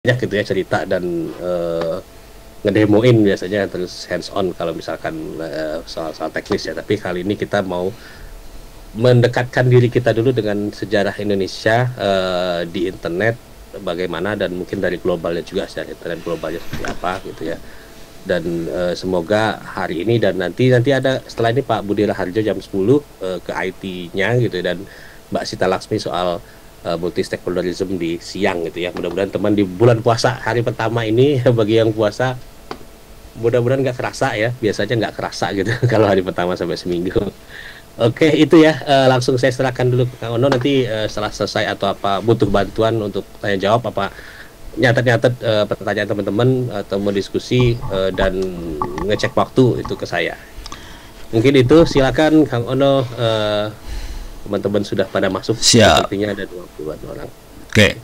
banyak gitu ya cerita dan ngedemoin biasanya, terus hands on kalau misalkan soal-soal teknis ya. Tapi kali ini kita mau mendekatkan diri kita dulu dengan sejarah Indonesia di internet bagaimana, dan mungkin dari globalnya juga, sejarah internet globalnya seperti apa gitu ya. Dan semoga hari ini dan nanti ada setelah ini Pak Budi Raharjo jam 10 ke IT-nya gitu, dan Mbak Sita Laksmi soal multi stakeholderism di siang gitu ya. Mudah-mudahan teman di bulan puasa hari pertama ini bagi yang puasa mudah-mudahan nggak kerasa ya, biasanya nggak kerasa gitu kalau hari pertama sampai seminggu. Oke, itu ya, langsung saya serahkan dulu ke Kang Ono, nanti setelah selesai atau apa butuh bantuan untuk tanya jawab, apa nyatet pertanyaan teman-teman atau mau diskusi dan ngecek waktu, itu ke saya. Mungkin itu, silakan Kang Ono. Teman-teman sudah pada masuk. Siap. Sepertinya ada 20-an orang. Oke.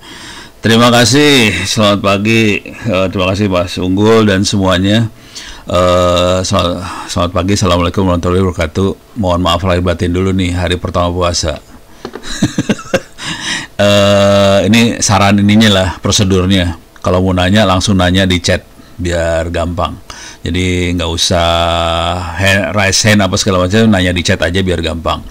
Terima kasih, selamat pagi. Terima kasih Mas Unggul dan semuanya. Selamat pagi, assalamualaikum warahmatullahi wabarakatuh. Mohon maaf lahir batin dulu nih, hari pertama puasa. Ini saran ininya lah, prosedurnya. Kalau mau nanya langsung nanya di chat biar gampang. Jadi nggak usah raise hand apa segala macam, nanya di chat aja biar gampang.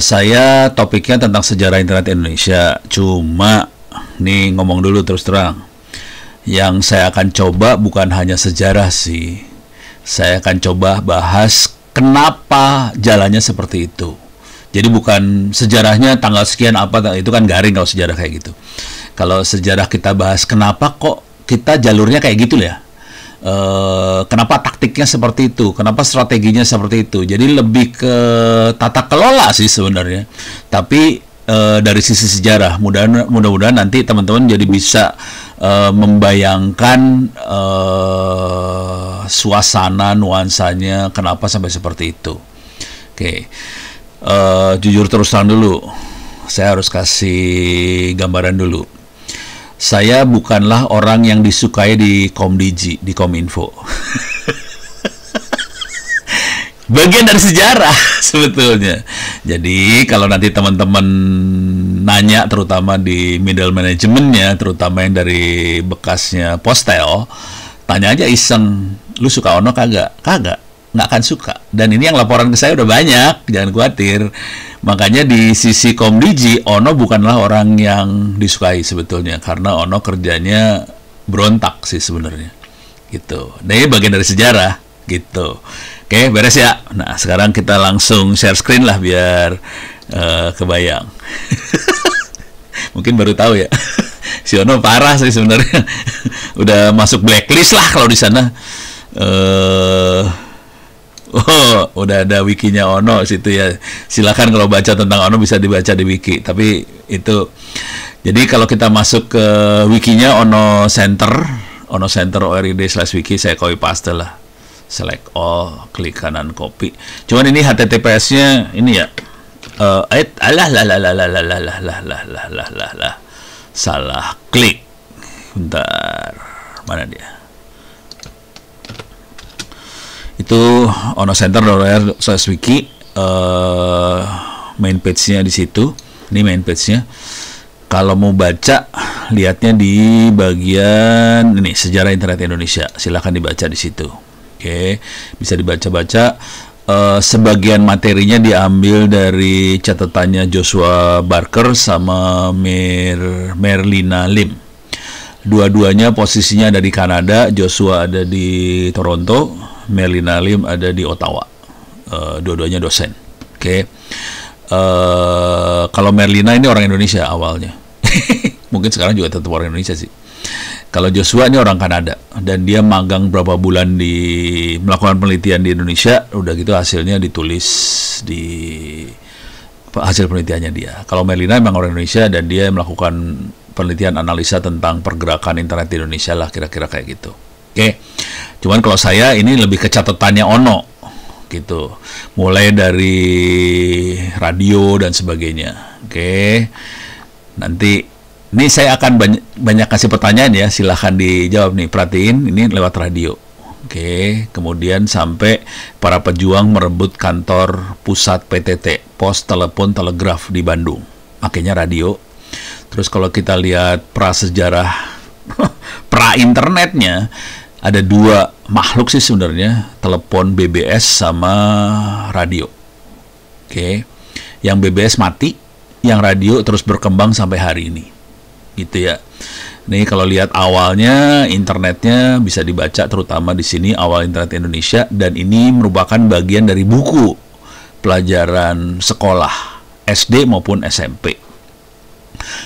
Saya topiknya tentang sejarah internet Indonesia. Cuma nih ngomong dulu terus terang, yang saya akan coba bukan hanya sejarah sih. Saya akan coba bahas kenapa jalannya seperti itu. Jadi bukan sejarahnya tanggal sekian apa, itu kan garing kalau sejarah kayak gitu. Kalau sejarah kita bahas kenapa kok kita jalurnya kayak gitu ya. Kenapa taktiknya seperti itu, kenapa strateginya seperti itu. Jadi lebih ke tata kelola sih sebenarnya. Tapi dari sisi sejarah, mudah-mudahan nanti teman-teman jadi bisa membayangkan suasana nuansanya kenapa sampai seperti itu. Oke. Jujur terus terang dulu, saya harus kasih gambaran dulu. Saya bukanlah orang yang disukai di Komdigi, di Kominfo. Bagian dari sejarah sebetulnya. Jadi kalau nanti teman-teman nanya, terutama di middle managementnya, terutama yang dari bekasnya Postel, tanya aja iseng, lu suka Ono kagak? Kagak, nggak akan suka. Dan ini yang laporan ke saya udah banyak, jangan khawatir. Makanya di sisi Komdigi, Ono bukanlah orang yang disukai sebetulnya, karena Ono kerjanya berontak sih sebenarnya, gitu. Nah ini bagian dari sejarah, gitu. Oke, beres ya. Nah sekarang kita langsung share screen lah biar kebayang. Mungkin baru tahu ya, si Ono parah sih sebenarnya, udah masuk blacklist lah kalau di sana. Oh, udah ada wikinya Ono situ ya. Silakan kalau baca tentang Ono bisa dibaca di wiki. Tapi itu, jadi kalau kita masuk ke wikinya Ono Center ORID/wiki, saya copy paste lah. Select all, klik kanan copy. Cuman ini HTTPS-nya ini ya. Salah klik. Bentar. Mana dia? Itu onocenter.org/wiki, main page-nya di situ. Ini main page-nya. Kalau mau baca, lihatnya di bagian ini, sejarah internet Indonesia. Silahkan dibaca di situ. Oke, bisa dibaca-baca. Sebagian materinya diambil dari catatannya Joshua Barker sama Merlina Lim. Dua-duanya posisinya ada di Kanada. Joshua ada di Toronto, Merlina Lim ada di Ottawa. Dua-duanya dosen. Oke. Kalau Merlina ini orang Indonesia awalnya. Mungkin sekarang juga tetap orang Indonesia sih. Kalau Joshua ini orang Kanada, dan dia magang berapa bulan melakukan penelitian di Indonesia. Udah gitu hasilnya ditulis di hasil penelitiannya dia. Kalau Merlina memang orang Indonesia dan dia melakukan penelitian analisa tentang pergerakan internet di Indonesia lah, kira-kira kayak gitu. Oke. Cuman kalau saya ini lebih ke catatannya Ono gitu. Mulai dari radio dan sebagainya. Oke. Nanti ini saya akan banyak kasih pertanyaan ya, silahkan dijawab nih, perhatiin ini lewat radio. Oke, kemudian sampai para pejuang merebut kantor pusat PTT, Pos Telepon Telegraf di Bandung. Makanya radio. Terus kalau kita lihat prasejarah internetnya ada dua makhluk sih sebenarnya, telepon BBS sama radio. Oke. Yang BBS mati, yang radio terus berkembang sampai hari ini. Gitu ya. Nih kalau lihat awalnya internetnya bisa dibaca terutama di sini awal internet Indonesia, dan ini merupakan bagian dari buku pelajaran sekolah SD maupun SMP.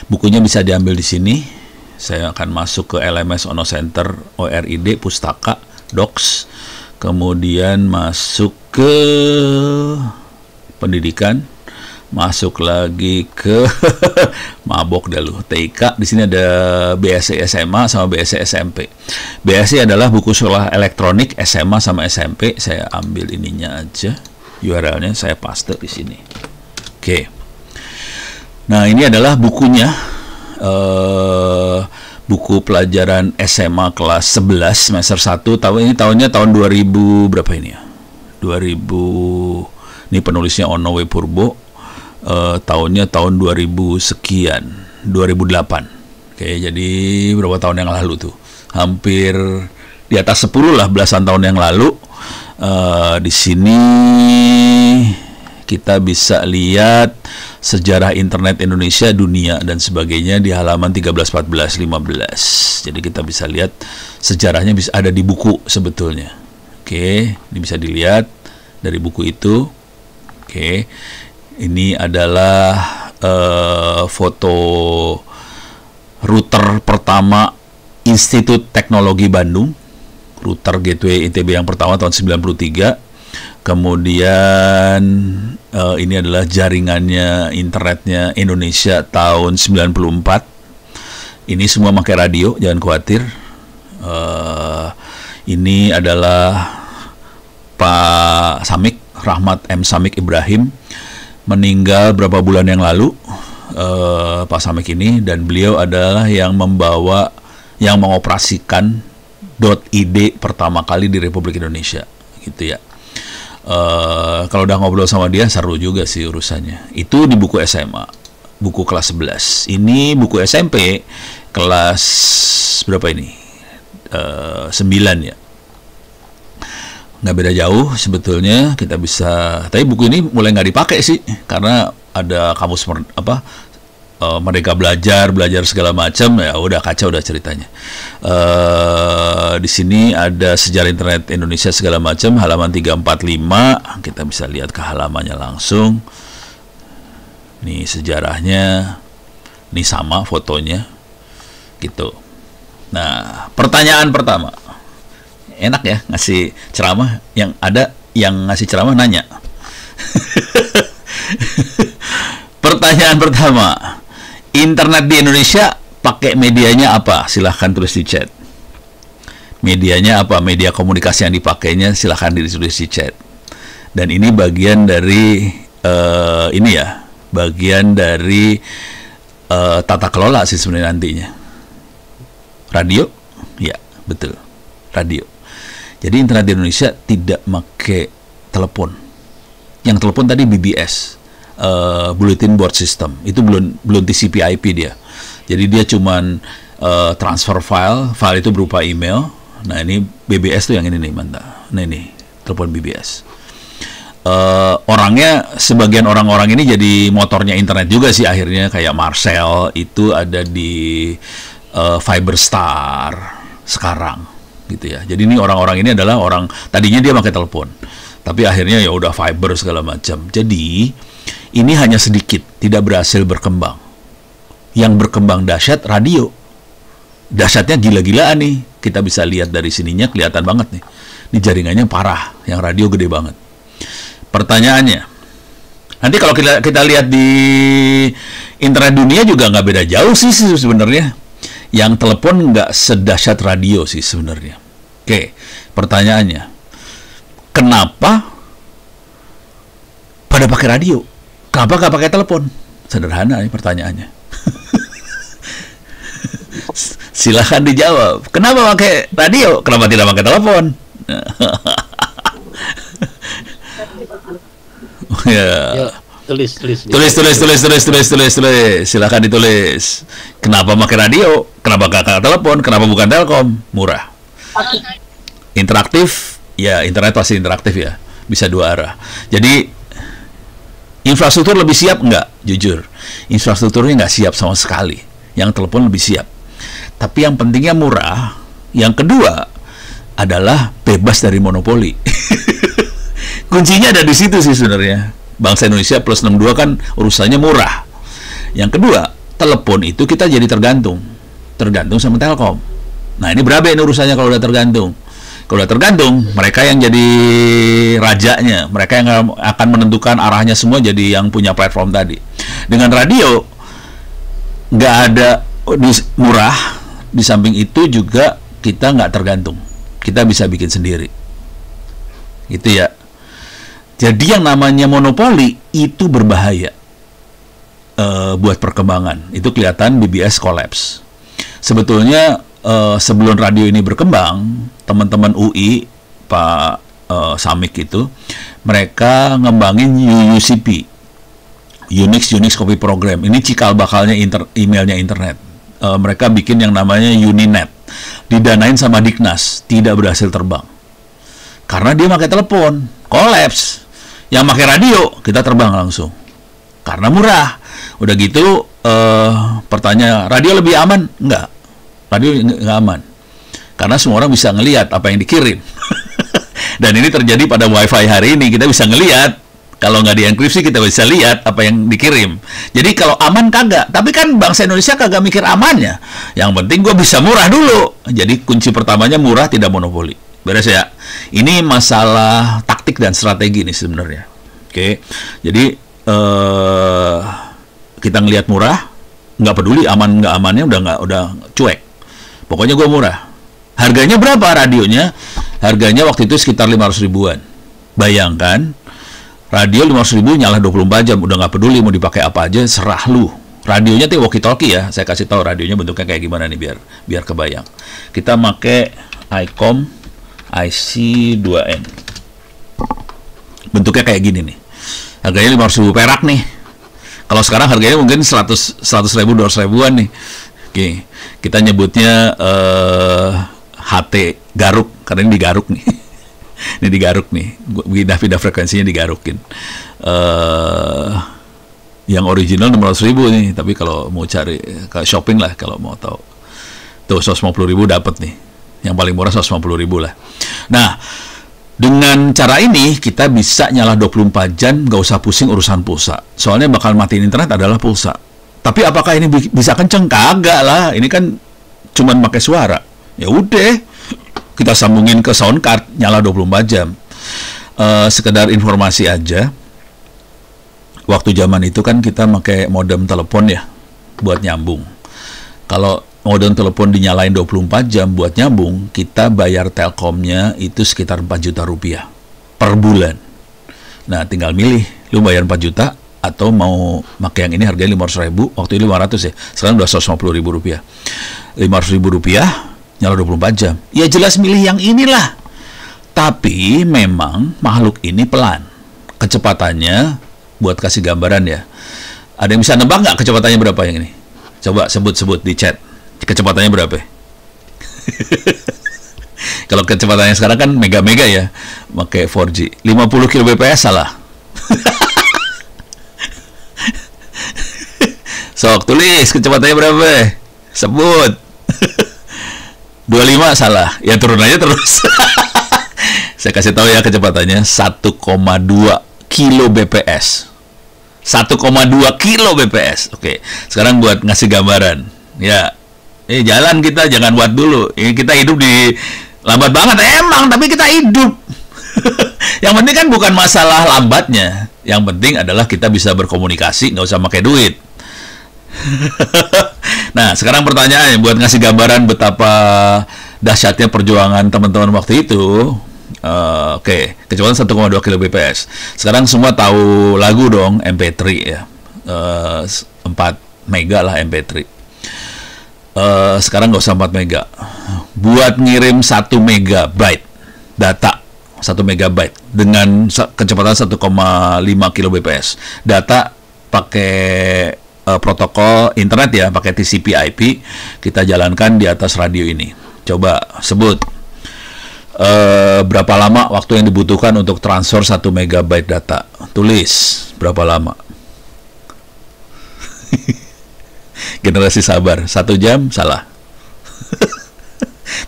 Bukunya bisa diambil di sini. Saya akan masuk ke LMS Ono Center ORID Pustaka Docs, kemudian masuk ke pendidikan, masuk lagi ke mabok dah lu TK. Di sini ada BSC SMA sama BSC SMP. BSC adalah buku sekolah elektronik SMA sama SMP. Saya ambil ininya aja, URL-nya saya paste di sini. Oke. Nah, ini adalah bukunya. Buku pelajaran SMA kelas 11 semester 1 tahunnya tahun 2000 berapa ini ya? 2000. Ini penulisnya Ono W Purbo. Tahunnya tahun 2000 sekian, 2008. Oke, jadi berapa tahun yang lalu tuh? Hampir di atas 10 lah, belasan tahun yang lalu. Di sini kita bisa lihat sejarah internet Indonesia, dunia, dan sebagainya di halaman 13, 14, 15. Jadi kita bisa lihat sejarahnya bisa ada di buku sebetulnya. Oke, ini bisa dilihat dari buku itu. Oke, ini adalah foto router pertama Institut Teknologi Bandung, router Gateway ITB yang pertama tahun 93. Kemudian ini adalah jaringannya internetnya Indonesia tahun 94. Ini semua pakai radio, jangan khawatir. Ini adalah Pak Samik, Rahmat M. Samik Ibrahim, meninggal berapa bulan yang lalu. Pak Samik ini, dan beliau adalah yang mengoperasikan .id pertama kali di Republik Indonesia, gitu ya. Kalau udah ngobrol sama dia seru juga sih urusannya. Itu di buku SMA, buku kelas 11. Ini buku SMP kelas berapa ini? 9 ya. Nggak beda jauh sebetulnya, kita bisa. Tapi buku ini mulai nggak dipakai sih, karena ada kamus Merdeka Belajar segala macam, ya udah kacau udah ceritanya. Di sini ada sejarah internet Indonesia segala macam, halaman 345, kita bisa lihat ke halamannya langsung. Nih sejarahnya, nih sama fotonya, gitu. Nah, pertanyaan pertama, enak ya ngasih ceramah, yang ada yang ngasih ceramah nanya. Pertanyaan pertama, internet di Indonesia pakai medianya apa? Silahkan tulis di chat. Medianya apa? Media komunikasi yang dipakainya silahkan ditulis di chat. Dan ini bagian dari ini ya, bagian dari tata kelola sih sebenarnya nantinya. Radio? Ya, betul. Radio. Jadi internet di Indonesia tidak pakai telepon. Yang telepon tadi BBS. Bulletin Board System itu belum TCP/IP dia. Jadi dia cuman transfer file itu berupa email. Nah ini BBS tuh yang ini nih mantap. Nah ini telepon BBS. Orangnya, sebagian orang-orang ini jadi motornya internet juga sih akhirnya, kayak Marcel itu ada di Fiberstar sekarang gitu ya. Jadi ini orang-orang ini adalah orang tadinya dia pakai telepon, tapi akhirnya ya udah fiber segala macam. Jadi ini hanya sedikit, tidak berhasil berkembang. Yang berkembang dahsyat radio. Dahsyatnya gila-gilaan nih. Kita bisa lihat dari sininya kelihatan banget nih. Ini jaringannya parah, yang radio gede banget. Pertanyaannya, nanti kalau kita lihat di internet dunia juga nggak beda jauh sih sebenarnya. Yang telepon nggak sedahsyat radio sih sebenarnya. Oke, pertanyaannya, kenapa pada pakai radio? Kenapa nggak pakai telepon? Sederhana nih pertanyaannya. Silahkan dijawab. Kenapa pakai radio? Kenapa tidak pakai telepon? Ya. Tulis, tulis. Tulis. Silakan ditulis. Kenapa pakai radio? Kenapa kakak telepon? Kenapa bukan Telkom? Murah. Interaktif, ya internet pasti interaktif ya. Bisa dua arah. Jadi infrastruktur lebih siap nggak? Jujur, infrastrukturnya nggak siap sama sekali. Yang telepon lebih siap. Tapi yang pentingnya murah. Yang kedua adalah bebas dari monopoli. Kuncinya ada di situ sih sebenarnya. Bangsa Indonesia plus 62 kan urusannya murah. Yang kedua, telepon itu kita jadi tergantung sama Telkom. Nah ini berabe ini urusannya kalau udah tergantung. Kalau udah tergantung, mereka yang jadi rajanya, mereka yang akan menentukan arahnya semua jadi yang punya platform tadi. Dengan radio nggak ada murah, di samping itu juga kita nggak tergantung, kita bisa bikin sendiri, gitu ya. Jadi yang namanya monopoli itu berbahaya buat perkembangan. Itu kelihatan BBS collapse. Sebetulnya sebelum radio ini berkembang, teman-teman UI, Pak Samik itu, mereka ngembangin UCP, Unix Copy Program. Ini cikal bakalnya emailnya internet. Mereka bikin yang namanya Uninet, didanain sama Dignas, tidak berhasil terbang karena dia pakai telepon, collapse. Yang pakai radio kita terbang langsung karena murah. Udah gitu pertanyaan, radio lebih aman? Enggak, radio nggak aman karena semua orang bisa ngelihat apa yang dikirim. Dan ini terjadi pada WiFi hari ini, kita bisa ngelihat. Kalau nggak dienkripsi kita bisa lihat apa yang dikirim. Jadi kalau aman kagak, tapi kan bangsa Indonesia kagak mikir amannya. Yang penting gue bisa murah dulu. Jadi kunci pertamanya murah, tidak monopoli. Beres ya. Ini masalah taktik dan strategi nih sebenarnya. Oke. Jadi kita ngelihat murah, nggak peduli aman nggak amannya, udah cuek. Pokoknya gue murah. Harganya berapa radionya? Harganya waktu itu sekitar 500 ribuan. Bayangkan, radio 500 ribu nyala 24 jam, udah nggak peduli mau dipakai apa aja, serah lu. Radionya tuh walkie-talkie ya, saya kasih tahu radionya bentuknya kayak gimana nih biar kebayang. Kita pakai ICOM IC2N. Bentuknya kayak gini nih. Harganya 500 ribu perak nih. Kalau sekarang harganya mungkin 100 ribu, 200 ribuan nih. Oke, kita nyebutnya HT Garuk, karena ini digaruk nih. Ini digaruk nih, pindah-pindah frekuensinya digarukin. Yang original 600 ribu nih, tapi kalau mau cari ke shopping lah, kalau mau tahu tuh 150 ribu dapat nih. Yang paling murah 150 ribu lah. Nah, dengan cara ini kita bisa nyala 24 jam, nggak usah pusing urusan pulsa. Soalnya bakal matiin internet adalah pulsa. Tapi apakah ini bisa kenceng? Kagak lah, ini kan cuman pakai suara. Ya udah, kita sambungin ke sound card, nyala 24 jam. Sekedar informasi aja, waktu zaman itu kan kita pakai modem telepon ya, buat nyambung. Kalau modem telepon dinyalain 24 jam buat nyambung, kita bayar Telkomnya itu sekitar 4 juta rupiah per bulan. Nah, tinggal milih, lu bayar 4 juta atau mau pakai yang ini harganya 500 ribu, waktu itu 500 ya, sekarang udah 150 ribu rupiah. 500 ribu rupiah, nyala 24 jam. Ya jelas milih yang inilah. Tapi memang makhluk ini pelan. Kecepatannya, buat kasih gambaran ya, ada yang bisa nebak nggak kecepatannya berapa yang ini? Coba sebut di chat. Kecepatannya berapa? Kalau kecepatannya sekarang kan mega-mega ya, pakai 4G. 50 kbps salah. Sok, tulis kecepatannya berapa? Sebut. 25 salah. Ya turun aja terus. Saya kasih tahu ya kecepatannya 1,2 kbps. 1,2 kbps. Oke, sekarang buat ngasih gambaran. Ya, jalan kita jangan buat dulu. Kita hidup di lambat banget emang, tapi kita hidup. Yang penting kan bukan masalah lambatnya. Yang penting adalah kita bisa berkomunikasi, nggak usah pakai duit. Nah, sekarang pertanyaannya buat ngasih gambaran betapa dahsyatnya perjuangan teman-teman waktu itu. Oke, kecepatan 1,2 kbps. Sekarang semua tahu lagu dong, MP3 ya. 4 mega lah MP3. Sekarang nggak usah 4 mega. Buat ngirim 1 megabyte data 1 megabyte dengan kecepatan 1,5 kbps. Data pakai protokol internet ya, pakai TCP/IP, kita jalankan di atas radio ini. Coba sebut berapa lama waktu yang dibutuhkan untuk transfer 1 megabyte data. Tulis berapa lama. Generasi sabar. 1 jam salah.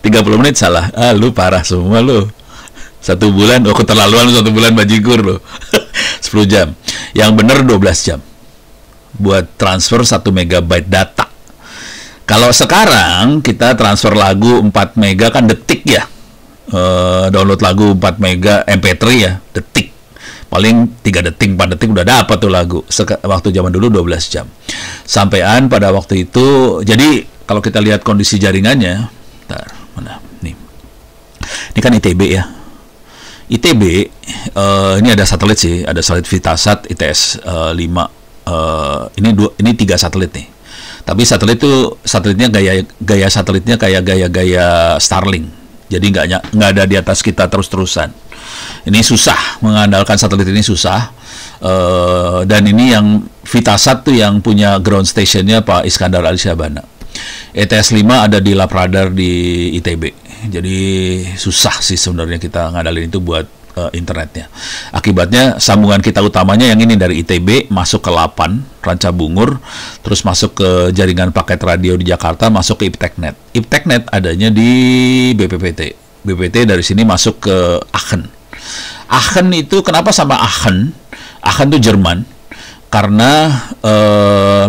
30 menit salah. Lu parah semua lu. 1 bulan, keterlaluan 1 bulan bajigur lu. 10 jam. Yang bener 12 jam buat transfer 1 megabyte data. Kalau sekarang kita transfer lagu 4 mega kan detik ya. Download lagu 4 mega MP3 ya, detik. Paling 3 detik, 4 detik udah dapat tuh lagu. Waktu zaman dulu 12 jam. Sampean pada waktu itu, jadi kalau kita lihat kondisi jaringannya, bentar, mana? Nih. Ini kan ITB ya. ITB, ini ada satelit sih, ada satelit Vitasat ITS 5. Ini 3 satelit nih. Tapi satelitnya gaya satelitnya kayak gaya Starlink. Jadi nggak ada di atas kita terus-terusan. Ini susah, mengandalkan satelit ini susah. Dan ini yang Vitasat tuh yang punya ground stationnya Pak Iskandar Ali Syabana. ETS 5 ada di Lab Radar di ITB. Jadi susah sih sebenarnya kita ngadalin itu buat internetnya. Akibatnya sambungan kita utamanya yang ini dari ITB masuk ke Lapan, Ranca Bungur, terus masuk ke jaringan paket radio di Jakarta, masuk ke IPTECnet. IPTECnet adanya di BPPT. BPPT dari sini masuk ke Aachen. Aachen itu kenapa sama Aachen? Aachen itu Jerman. Karena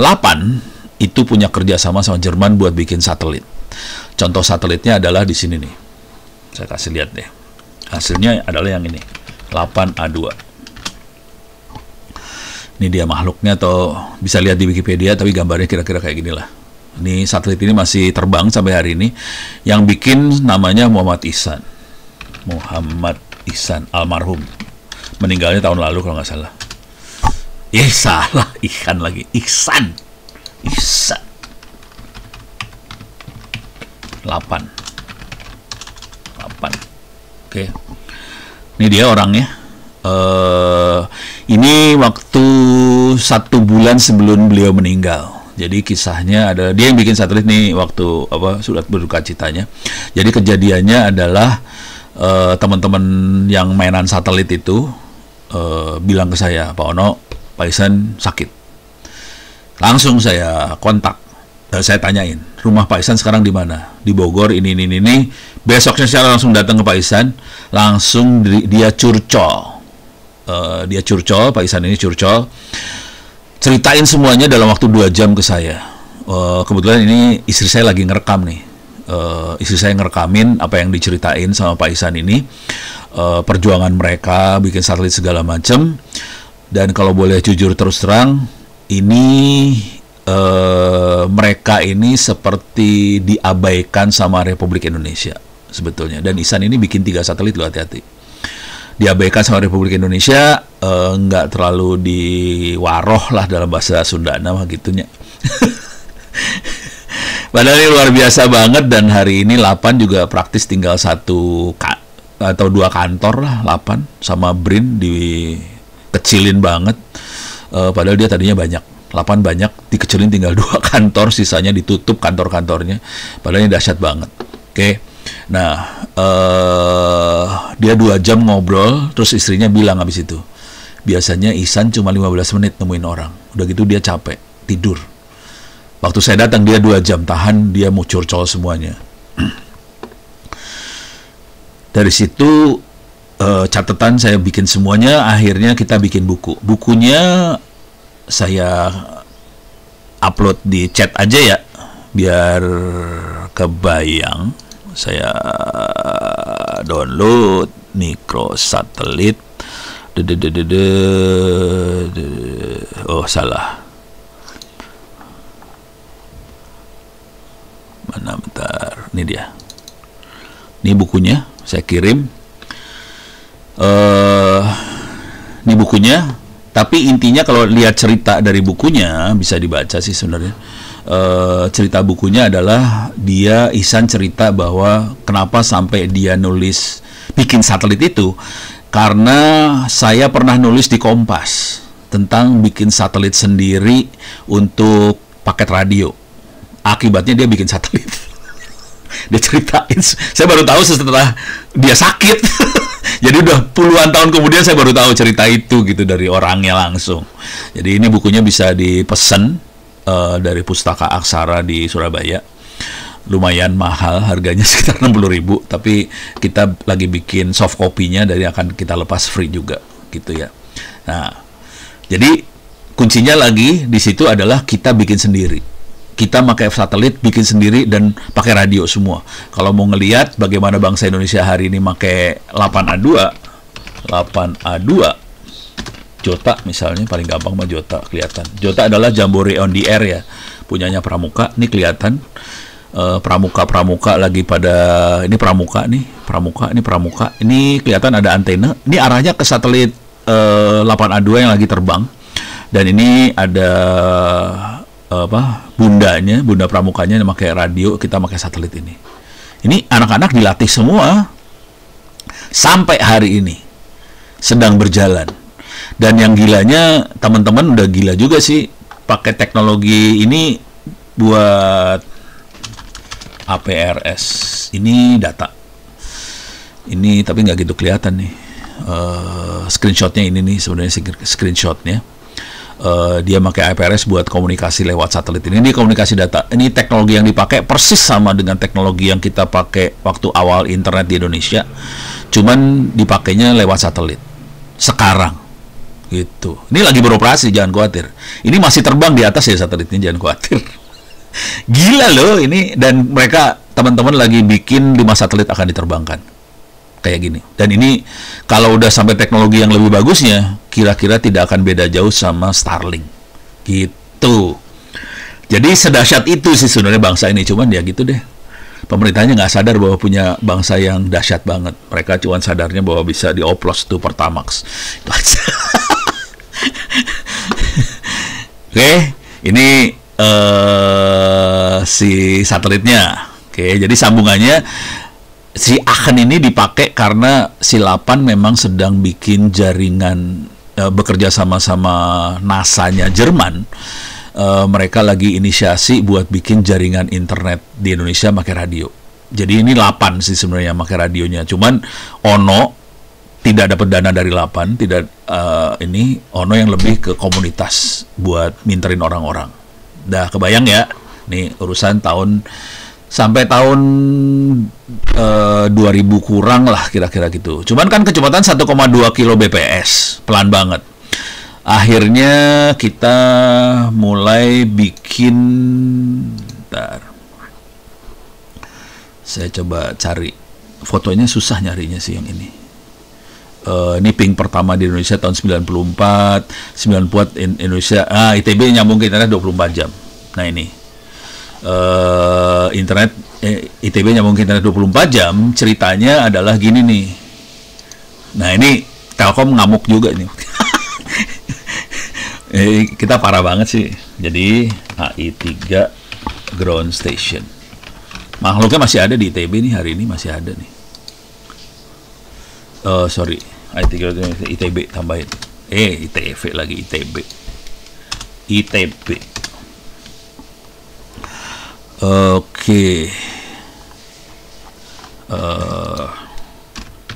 Lapan itu punya kerjasama sama Jerman buat bikin satelit. Contoh satelitnya adalah di sini nih. Saya kasih lihat deh. Hasilnya adalah yang ini, 8A2. Ini dia makhluknya, atau bisa lihat di Wikipedia, tapi gambarnya kira-kira kayak gini lah. Ini satelit ini masih terbang sampai hari ini. Yang bikin namanya Muhammad Ihsan. Muhammad Ihsan, almarhum. Meninggalnya tahun lalu kalau nggak salah. Salah, Ihsan lagi. Ihsan. 8. Oke. Ini dia orangnya. Ini waktu 1 bulan sebelum beliau meninggal. Jadi kisahnya adalah dia yang bikin satelit nih waktu surat berduka citanya. Jadi kejadiannya adalah teman-teman yang mainan satelit itu bilang ke saya, Pak Ono, Pak Ihsan sakit. Langsung saya kontak. Saya tanyain, rumah Pak Ihsan sekarang di mana? Di Bogor, ini. Besoknya saya langsung datang ke Pak Ihsan, langsung dia curcol. Pak Ihsan ini curcol. Ceritain semuanya dalam waktu 2 jam ke saya. Kebetulan ini istri saya lagi ngerekam nih. Istri saya ngerekamin apa yang diceritain sama Pak Ihsan ini. Perjuangan mereka, bikin satelit segala macam. Dan kalau boleh jujur terus terang, ini mereka ini seperti diabaikan sama Republik Indonesia sebetulnya. Dan Ihsan ini bikin 3 satelit loh, hati-hati. Diabaikan sama Republik Indonesia, nggak terlalu diwaroh lah dalam bahasa Sundana mah gitunya. Padahal ini luar biasa banget, dan hari ini Lapan juga praktis tinggal 1 atau 2 kantor lah, Lapan sama BRIN dikecilin banget. Padahal dia tadinya banyak. 8 banyak, dikecilin tinggal 2 kantor, sisanya ditutup kantor-kantornya. Padahal ini dahsyat banget. Oke. Nah, dia 2 jam ngobrol, terus istrinya bilang habis itu, biasanya Ihsan cuma 15 menit nemuin orang. Udah gitu dia capek, tidur. Waktu saya datang dia 2 jam tahan, dia mau curcol semuanya. Dari situ catatan saya bikin semuanya, akhirnya kita bikin buku. Bukunya saya upload di chat aja ya, biar kebayang. Saya download mikrosatelit. Oh, salah. Mana, bentar. Ini dia. Ini bukunya, saya kirim. Ini bukunya. Tapi intinya kalau lihat cerita dari bukunya bisa dibaca sih sebenarnya. Cerita bukunya adalah Ihsan cerita bahwa kenapa sampai dia nulis bikin satelit itu karena saya pernah nulis di Kompas tentang bikin satelit sendiri untuk paket radio. Akibatnya dia bikin satelit. Dia ceritain, saya baru tahu setelah dia sakit. Jadi udah puluhan tahun kemudian saya baru tahu cerita itu gitu dari orangnya langsung. Jadi ini bukunya bisa dipesan dari Pustaka Aksara di Surabaya. Lumayan mahal, harganya sekitar 60.000, tapi kita lagi bikin soft copy-nya dari akan kita lepas free juga gitu ya. Nah, jadi kuncinya lagi di situ adalah kita bikin sendiri. Kita pakai satelit, bikin sendiri, dan pakai radio semua. Kalau mau ngelihat bagaimana bangsa Indonesia hari ini pakai 8A2 Jota misalnya, paling gampang mah Jota kelihatan. Jota adalah Jambore on the Air ya, punyanya Pramuka. Ini kelihatan pramuka lagi pada ini pramuka, ini kelihatan ada antena. Ini arahnya ke satelit 8A2 yang lagi terbang, dan ini ada bunda pramukanya yang pakai radio, kita pakai satelit ini. Ini anak-anak dilatih semua sampai hari ini sedang berjalan. Dan yang gilanya teman-teman udah gila juga sih pakai teknologi ini buat APRS. Ini data. Ini tapi nggak gitu kelihatan nih. Screenshotnya ini nih sebenarnya screenshotnya. Dia pakai APRS buat komunikasi lewat satelit ini. Ini komunikasi data. Ini teknologi yang dipakai persis sama dengan teknologi yang kita pakai waktu awal internet di Indonesia. Cuman dipakainya lewat satelit. Sekarang. Gitu. Ini lagi beroperasi, jangan khawatir. Ini masih terbang di atas ya satelitnya, jangan khawatir. Gila loh ini, dan mereka teman-teman lagi bikin 5 satelit akan diterbangkan kayak gini. Dan ini kalau udah sampai teknologi yang lebih bagusnya, kira-kira tidak akan beda jauh sama Starlink gitu. Jadi sedahsyat itu sih sebenarnya bangsa ini, cuman ya gitu deh, pemerintahnya nggak sadar bahwa punya bangsa yang dahsyat banget. Mereka cuma sadarnya bahwa bisa dioplos tuh Pertamax itu aja. Oke, ini si satelitnya. Oke, jadi sambungannya si Aachen ini dipakai karena si 8 memang sedang bikin jaringan, bekerja sama-sama NASA-nya Jerman. Mereka lagi inisiasi buat bikin jaringan internet di Indonesia pakai radio. Jadi ini 8 sih sebenarnya pakai radionya. Cuman Ono tidak dapat dana dari 8, tidak ini Ono yang lebih ke komunitas buat minterin orang-orang. Dah kebayang ya, nih urusan sampai tahun 2000 kurang lah kira-kira gitu. Cuman kan kecepatan 1,2 kbps, pelan banget. Akhirnya kita mulai bikin, bentar, saya coba cari fotonya, susah nyarinya sih yang ini. Ini ping pertama di Indonesia tahun 94, 94 Indonesia. ITB nyambung ke internet 24 jam. Nah ini internet ITB nyambung ke internet 24 jam. Ceritanya adalah gini nih. Nah ini Telkom ngamuk juga nih. Kita parah banget sih. Jadi HI3 ground station. Makhluknya masih ada di ITB nih, hari ini masih ada nih. Sorry, ITB tambahin. ITV lagi, ITB. Oke.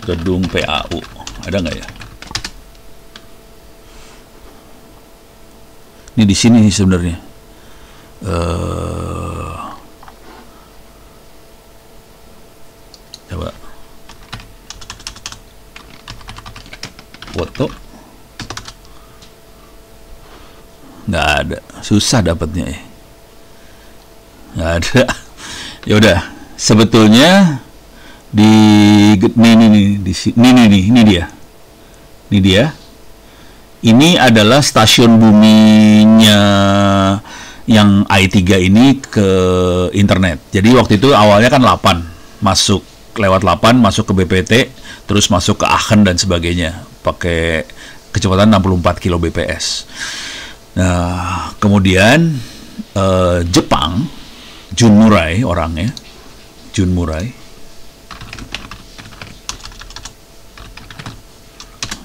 Gedung PAU ada nggak ya? Ini di sini nih sebenarnya. Coba foto, nggak ada, susah dapatnya ya. Nggak ada. Ya udah, sebetulnya ini dia. Ini adalah stasiun buminya yang I3 ini ke internet. Jadi waktu itu awalnya kan 8, masuk lewat 8 masuk ke BPT, terus masuk ke Aachen dan sebagainya, pakai kecepatan 64 kbps. Nah, kemudian Jepang, Jun Murai orangnya, Jun Murai.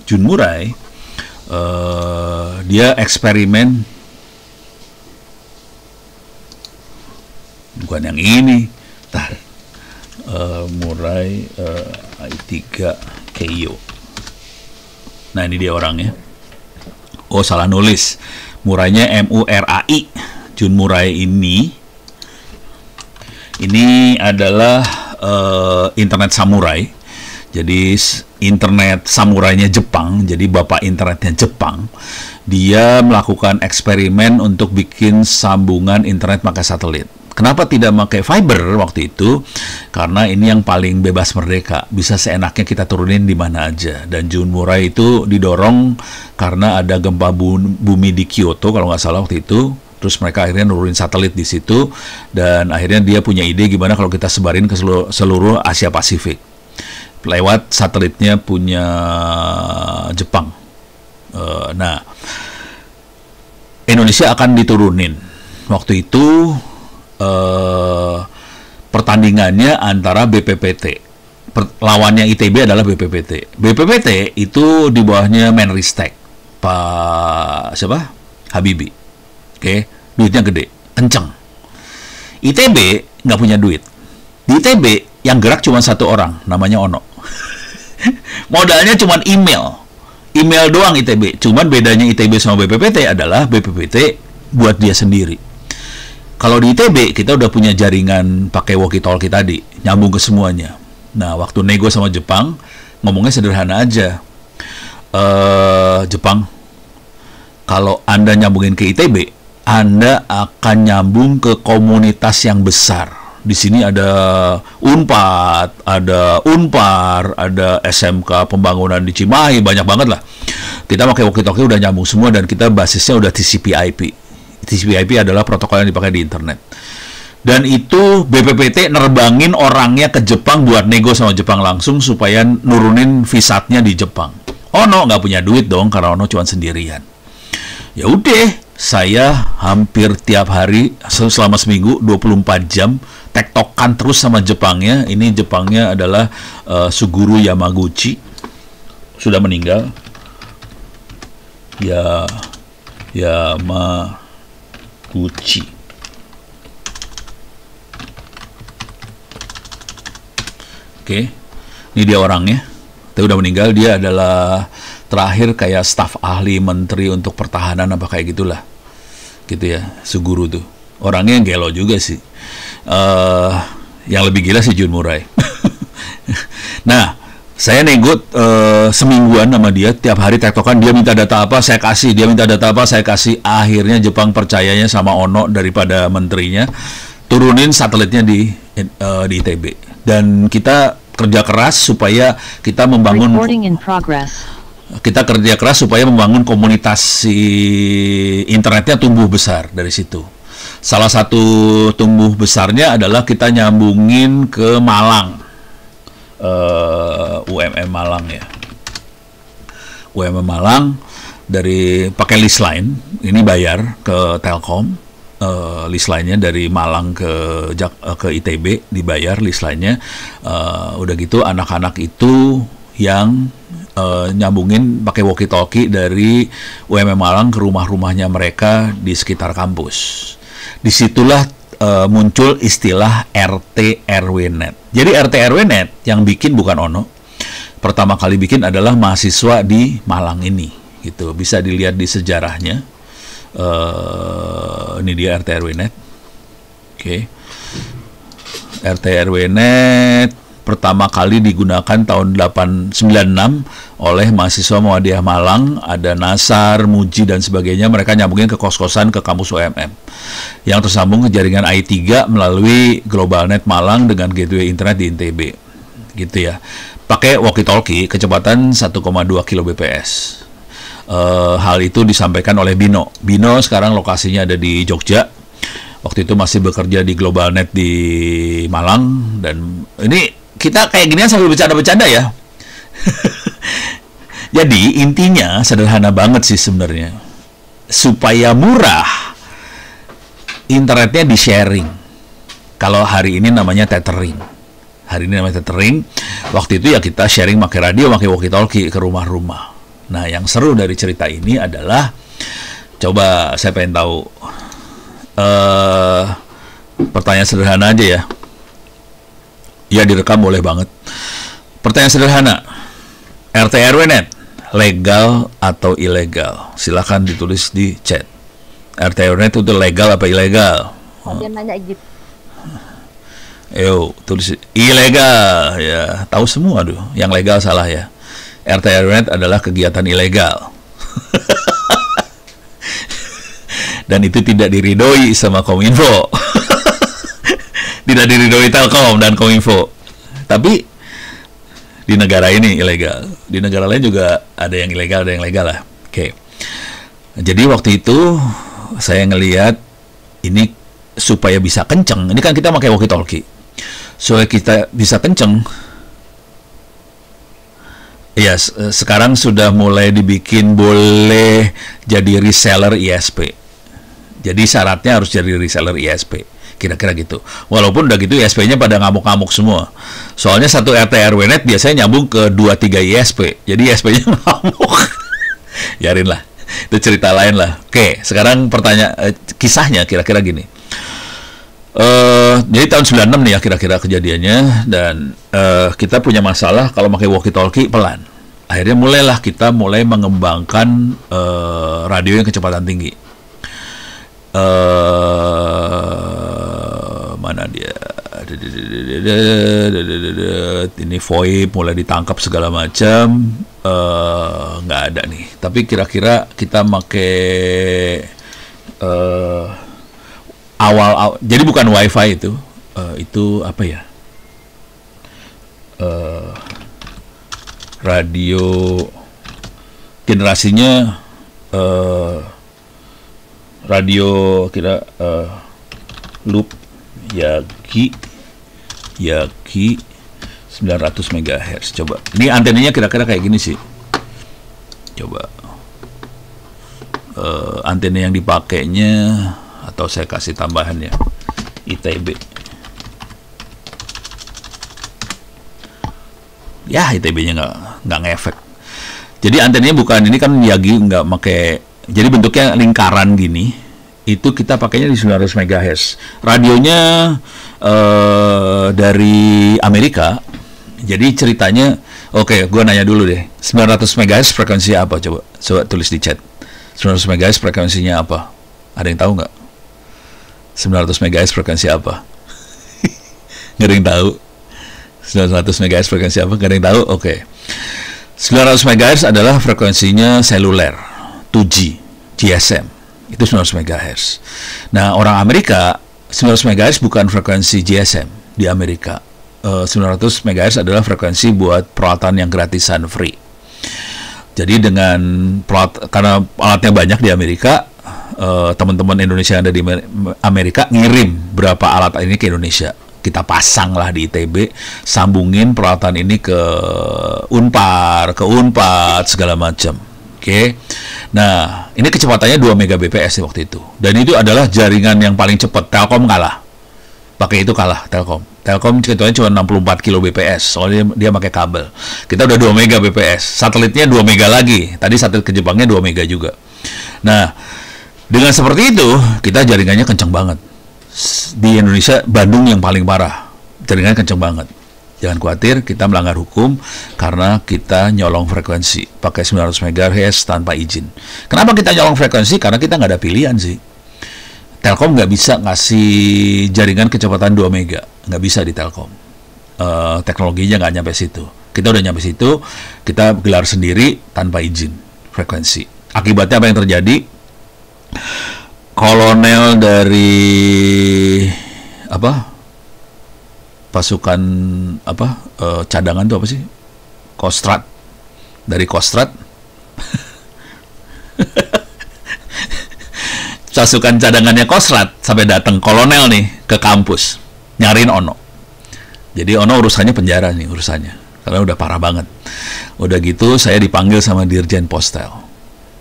Jun Murai, dia eksperimen, bukan yang ini, Murai i3 Keio. Nah ini dia orangnya. Oh salah nulis, Murainya Murai. Jun Murai ini adalah internet samurai. Jadi internet samurainya Jepang, jadi bapak internetnya Jepang. Dia melakukan eksperimen untuk bikin sambungan internet pakai satelit. Kenapa tidak pakai fiber waktu itu? Karena ini yang paling bebas merdeka, bisa seenaknya kita turunin di mana aja. Dan Jun Murai itu didorong karena ada gempa bumi di Kyoto kalau nggak salah waktu itu. Terus mereka akhirnya nurunin satelit di situ, dan akhirnya dia punya ide gimana kalau kita sebarin ke seluruh Asia Pasifik lewat satelitnya punya Jepang. Nah, Indonesia akan diturunin waktu itu. Pertandingannya antara BPPT, lawannya ITB adalah BPPT. BPPT itu di bawahnya Menristek, Pak siapa? Habibie. Oke, duitnya gede, kenceng. ITB nggak punya duit. Di ITB yang gerak cuma satu orang, namanya Ono. Modalnya cuma email doang ITB. Cuman bedanya ITB sama BPPT adalah BPPT buat dia sendiri. Kalau di ITB kita udah punya jaringan pakai walkie-talkie tadi, nyambung ke semuanya. Nah, waktu nego sama Jepang, ngomongnya sederhana aja. Jepang, kalau Anda nyambungin ke ITB, Anda akan nyambung ke komunitas yang besar. Di sini ada Unpad, ada Unpar, ada SMK pembangunan di Cimahi, banyak banget lah. Kita pakai walkie-talkie udah nyambung semua, dan kita basisnya udah TCP/IP. TCP/IP adalah protokol yang dipakai di internet. Dan itu BPPT nerbangin orangnya ke Jepang buat nego sama Jepang langsung supaya nurunin visatnya di Jepang. Ono nggak punya duit dong karena Ono cuma sendirian. Ya udah, saya hampir tiap hari selama seminggu 24 jam tektokan terus sama Jepangnya. Ini Jepangnya adalah Suguru Yamaguchi, sudah meninggal. Yamaguchi. Oke, ini dia orangnya. Tapi udah meninggal. Dia adalah terakhir kayak staf ahli menteri untuk pertahanan apa kayak gitulah, gitu ya, Suguru tuh. Orangnya yang gelo juga sih. Yang lebih gila sih Jun Murai. Nah, saya nego semingguan sama dia, tiap hari tektokan. Dia minta data apa, saya kasih. Dia minta data apa, saya kasih. Akhirnya Jepang percayanya sama Ono daripada menterinya. Turunin satelitnya di ITB. Dan kita kerja keras supaya kita membangun. Kita kerja keras supaya membangun komunitas internetnya tumbuh besar dari situ. Salah satu tumbuh besarnya adalah kita nyambungin ke Malang. UMM Malang ya. UMM Malang dari pakai list line, ini bayar ke Telkom. List line-nya dari Malang ke ITB dibayar list line-nya. Udah gitu anak-anak itu yang nyambungin pakai walkie-talkie dari UMM Malang ke rumah-rumahnya mereka di sekitar kampus. Disitulah muncul istilah RT RW Net. Jadi RT RW Net yang bikin bukan Ono. Pertama kali bikin adalah mahasiswa di Malang ini, gitu. Bisa dilihat di sejarahnya. Ini dia RT RW Net. Oke. RT RW Net pertama kali digunakan tahun 96 oleh mahasiswa Muhammadiyah Malang. Ada Nasar, Muji dan sebagainya. Mereka nyambungin ke kos-kosan ke kampus UMM yang tersambung ke jaringan I3 melalui GlobalNet Malang dengan gateway internet di ITB, gitu ya. Pakai walkie-talkie kecepatan 1,2 kbps. Hal itu disampaikan oleh Bino. Bino sekarang lokasinya ada di Jogja. Waktu itu masih bekerja di GlobalNet di Malang. Dan ini kita kayak gini sambil bercanda-bercanda ya. Jadi intinya sederhana banget sih sebenarnya. Supaya murah, internetnya di-sharing. Kalau hari ini namanya tethering. Hari ini namanya tethering. Waktu itu ya kita sharing pakai radio, pakai walkie-talkie ke rumah-rumah. Nah, yang seru dari cerita ini adalah, coba saya pengen tahu, pertanyaan sederhana aja ya. Ya, direkam boleh banget. Pertanyaan sederhana, RT RW net legal atau ilegal? Silahkan ditulis di chat. RT RW net itu legal apa ilegal? Ada yang nanya gitu. Yo, tulis ilegal ya. Tahu semua tuh. Yang legal salah ya. RT RW net adalah kegiatan ilegal. Dan itu tidak diridhoi sama Kominfo. Tidak diridhoi Telkom dan Kominfo. Tapi di negara ini ilegal. Di negara lain juga ada yang ilegal, ada yang legal lah. Oke. Jadi waktu itu saya ngelihat ini supaya bisa kenceng. Ini kan kita pakai walkie-talkie. Supaya kita bisa kenceng. Ya, sekarang sudah mulai dibikin boleh jadi reseller ISP. Jadi syaratnya harus jadi reseller ISP. Kira-kira gitu. Walaupun udah gitu ISP-nya pada ngamuk-ngamuk semua. Soalnya satu RT RW net biasanya nyambung ke 2-3 ISP. Jadi ISP-nya ngamuk. Yarin lah. Itu cerita lain lah. Oke, sekarang kisahnya kira-kira gini. Jadi tahun 96 nih ya kira-kira kejadiannya. Dan kita punya masalah kalau pakai walkie-talkie pelan. Akhirnya mulai mengembangkan radio yang kecepatan tinggi. Mana dia? Ini VoIP mulai ditangkap segala macam. Nggak ada nih. Tapi kira-kira kita pakai awal. Jadi bukan WiFi itu. Itu apa ya? Radio generasinya radio kira loop Yagi 900 MHz. Coba. Ini antenanya kira-kira kayak gini sih. Coba. Antena yang dipakainya, atau saya kasih tambahan ya, ITB. Ya, ITB-nya nggak ngefek. Jadi antenanya bukan, ini kan Yagi nggak pakai. Jadi bentuknya lingkaran gini, itu kita pakainya di 900 MHz. Radionya dari Amerika. Jadi ceritanya, oke, gue nanya dulu deh. 900 MHz frekuensinya apa? Coba tulis di chat. 900 MHz frekuensinya apa? Ada yang tahu nggak? 900 MHz frekuensi apa? Nggak ada yang tahu. 900 MHz frekuensi apa? Nggak ada yang tahu? Oke. 900 MHz adalah frekuensinya seluler. 2G, GSM, itu 900 MHz. Nah, orang Amerika, 900 MHz bukan frekuensi GSM di Amerika. 900 MHz adalah frekuensi buat peralatan yang gratisan, free. Jadi karena alatnya banyak di Amerika, teman-teman Indonesia yang ada di Amerika ngirim berapa alat ini ke Indonesia. Kita pasang lah di ITB, sambungin peralatan ini ke Unpar, segala macam. Oke. Nah, ini kecepatannya 2 Mbps waktu itu. Dan itu adalah jaringan yang paling cepat. Telkom kalah. Pakai itu kalah Telkom. Telkom ceritanya cuma 64 kbps, soalnya dia pakai kabel. Kita udah 2 Mbps. Satelitnya 2 mega lagi. Tadi satelit ke Jepangnya 2 mega juga. Nah, dengan seperti itu, kita jaringannya kenceng banget. Di Indonesia, Bandung yang paling parah. Jaringannya kenceng banget. Jangan khawatir, kita melanggar hukum karena kita nyolong frekuensi pakai 900 MHz tanpa izin. Kenapa kita nyolong frekuensi? Karena kita nggak ada pilihan sih. Telkom nggak bisa ngasih jaringan kecepatan 2 mega, nggak bisa di Telkom. Teknologinya nggak nyampe situ. Kita udah nyampe situ, kita gelar sendiri tanpa izin frekuensi. Akibatnya apa yang terjadi? Kolonel dari pasukan cadangan itu apa sih? Kostrad. Dari Kostrad. Pasukan cadangannya Kostrad sampai datang kolonel nih ke kampus nyariin Ono. Jadi Ono urusannya penjara nih urusannya. Karena udah parah banget. Udah gitu saya dipanggil sama Dirjen Postel.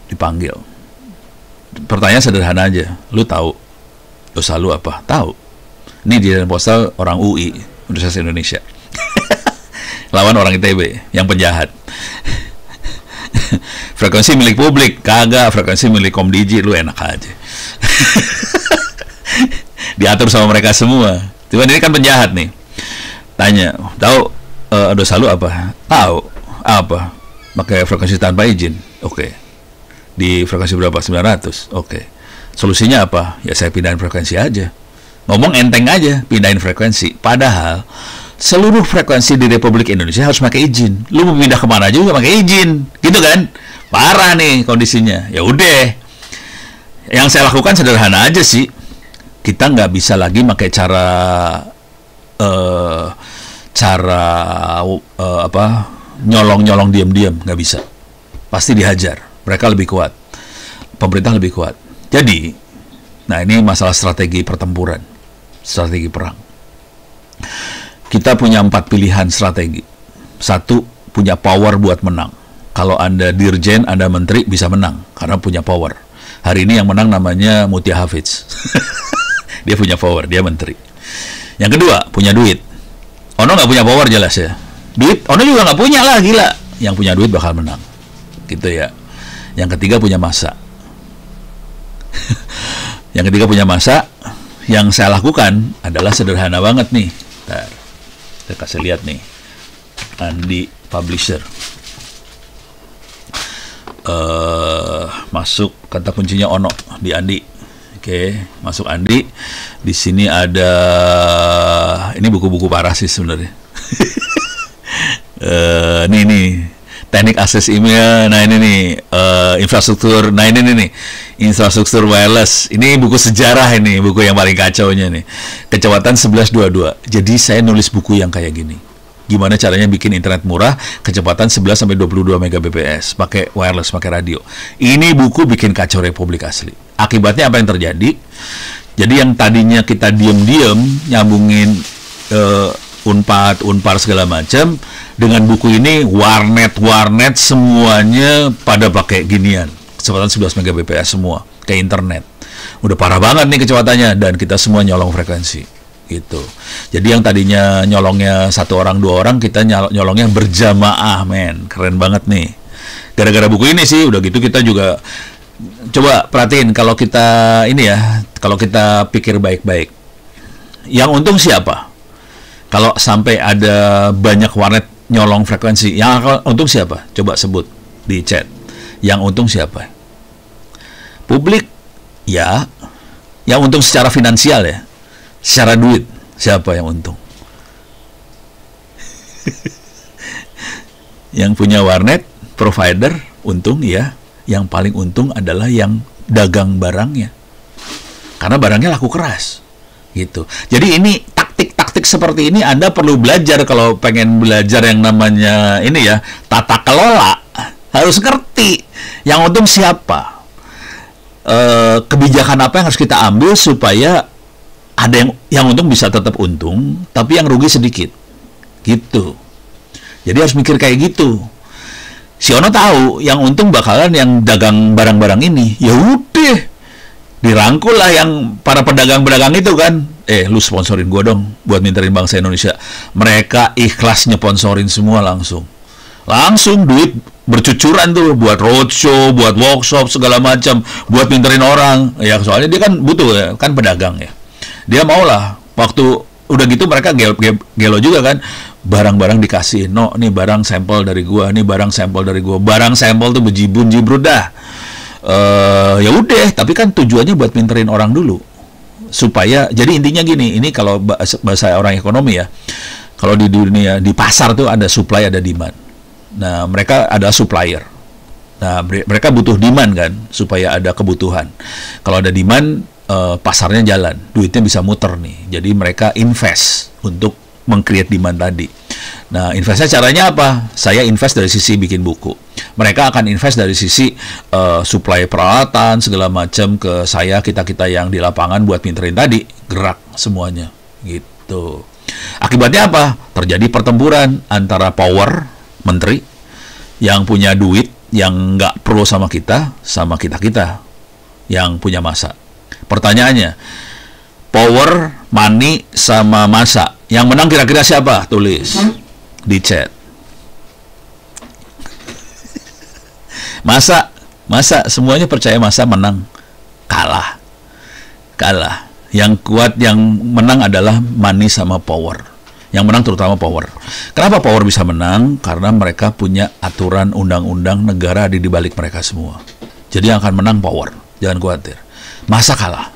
Dipanggil. Pertanyaan sederhana aja. Lu tahu dosa lu apa? Tahu. Ini Dirjen Postel orang UI, Universitas Indonesia. Lawan orang ITB yang penjahat. Frekuensi milik publik, kagak. Frekuensi milik Komdiji, lu enak aja. Diatur sama mereka semua. Cuman ini kan penjahat nih. Tanya, tahu dosa lu apa? Tahu. Apa? Pakai frekuensi tanpa izin. Oke. Di frekuensi berapa? 900. Oke. Solusinya apa? Ya saya pindahin frekuensi aja. Ngomong enteng aja, pindahin frekuensi. Padahal seluruh frekuensi di Republik Indonesia harus pakai izin. Lu mau pindah kemana juga pakai izin, gitu kan? Parah nih kondisinya. Ya udah, yang saya lakukan sederhana aja sih. Kita nggak bisa lagi pakai cara nyolong-nyolong diam-diam, nggak bisa. Pasti dihajar. Mereka lebih kuat, pemerintah lebih kuat. Jadi, nah ini masalah strategi pertempuran, strategi perang. Kita punya 4 pilihan strategi. 1, punya power buat menang. Kalau Anda dirjen, Anda menteri, bisa menang karena punya power. Hari ini yang menang namanya Mutia Hafiz. Dia punya power, dia menteri. Yang kedua, punya duit. Ono nggak punya power jelas ya. Duit, Ono juga nggak punya lah, gila. Yang punya duit bakal menang. Gitu ya. Yang ketiga, punya masa. Yang ketiga, punya masa. Yang saya lakukan adalah sederhana banget nih. Bentar. Saya kasih lihat nih. Andi Publisher. Masuk kata kuncinya Ono di Andi. Oke, masuk Andi. Di sini ada ini buku-buku parah sih sebenarnya. Nih teknik akses email. Nah ini nih infrastruktur. Nah ini nih infrastruktur wireless. Ini buku sejarah, ini buku yang paling kacaunya nih. Kecepatan 1122. Jadi saya nulis buku yang kayak gini. Gimana caranya bikin internet murah, kecepatan 11 sampai 22 Mbps, pakai wireless, pakai radio. Ini buku bikin kacau Republik asli. Akibatnya apa yang terjadi? Jadi yang tadinya kita diem-diem nyambungin Unpar segala macam, dengan buku ini warnet semuanya pada pakai ginian. Kecepatan 11 Mbps semua ke internet. Udah parah banget nih kecepatannya, dan kita semua nyolong frekuensi. Gitu. Jadi yang tadinya nyolongnya 1 orang 2 orang, kita nyolongnya berjamaah, men. Keren banget nih. Gara-gara buku ini sih, udah gitu kita juga coba perhatiin kalau kita ini ya, kalau kita pikir baik-baik. Yang untung siapa? Kalau sampai ada banyak warnet nyolong frekuensi, yang untung siapa? Coba sebut di chat. Yang untung siapa? Publik, ya. Yang untung secara finansial ya. Secara duit, siapa yang untung? Yang punya warnet, provider, untung ya. Yang paling untung adalah yang dagang barangnya. Karena barangnya laku keras. Gitu. Jadi ini taktik-taktik seperti ini Anda perlu belajar kalau pengen belajar yang namanya ini ya, tata kelola. Harus ngerti. Yang untung siapa? Kebijakan apa yang harus kita ambil supaya ada yang untung bisa tetap untung, tapi yang rugi sedikit, gitu. Jadi harus mikir kayak gitu. Si Ono tahu yang untung bakalan yang dagang barang-barang ini. Ya udah, dirangkul lah yang para pedagang-pedagang itu kan. Lu sponsorin gua dong buat minterin bangsa Indonesia. Mereka ikhlas nyeponsorin semua langsung duit bercucuran tuh buat roadshow, buat workshop segala macam, buat minterin orang. Ya soalnya dia kan butuh ya, kan pedagang ya. Dia mau lah, waktu udah gitu mereka gelo juga kan, barang-barang dikasih, nih barang sampel dari gua, nih barang sampel dari gua, barang sampel tuh bejibun-jibrut dah. Ya udah, tapi kan tujuannya buat minterin orang dulu, supaya, jadi intinya gini, ini kalau bahasa orang ekonomi ya, kalau di dunia, di pasar tuh ada supply, ada demand. Nah, mereka ada supplier. Nah, mereka butuh demand kan, supaya ada kebutuhan. Kalau ada demand, pasarnya jalan, duitnya bisa muter nih. Jadi mereka invest untuk meng-create demand tadi. Nah, investnya caranya apa? Saya invest dari sisi bikin buku. Mereka akan invest dari sisi supply peralatan segala macam ke saya, kita yang di lapangan buat pinterin tadi, gerak semuanya gitu. Akibatnya apa? Terjadi pertempuran antara power menteri yang punya duit, yang nggak pro sama kita yang punya masa. Pertanyaannya, power, money, sama masa. Yang menang kira-kira siapa? Tulis di chat. Masa semuanya percaya masa menang? Kalah. Yang kuat, yang menang adalah money sama power. Yang menang terutama power. Kenapa power bisa menang? Karena mereka punya aturan undang-undang, negara ada di balik mereka semua. Jadi yang akan menang power. Jangan khawatir. Masa kalah.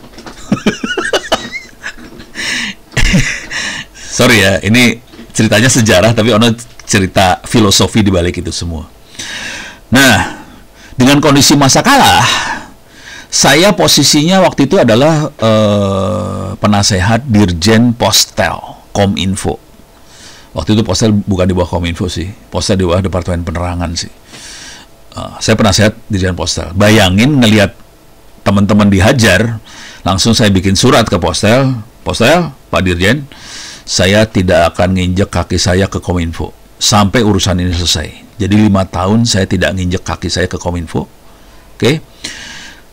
Sorry ya, ini ceritanya sejarah, tapi ono cerita filosofi di balik itu semua. Nah, dengan kondisi masa kalah, saya posisinya waktu itu adalah penasehat Dirjen Postel Kominfo. Waktu itu Postel bukan di bawah Kominfo sih, Postel di bawah Departemen Penerangan sih. Saya penasehat Dirjen Postel. Bayangin ngelihat teman-teman dihajar, langsung saya bikin surat ke Postel, Pak Dirjen, saya tidak akan nginjek kaki saya ke Kominfo sampai urusan ini selesai. Jadi 5 tahun saya tidak nginjek kaki saya ke Kominfo, oke?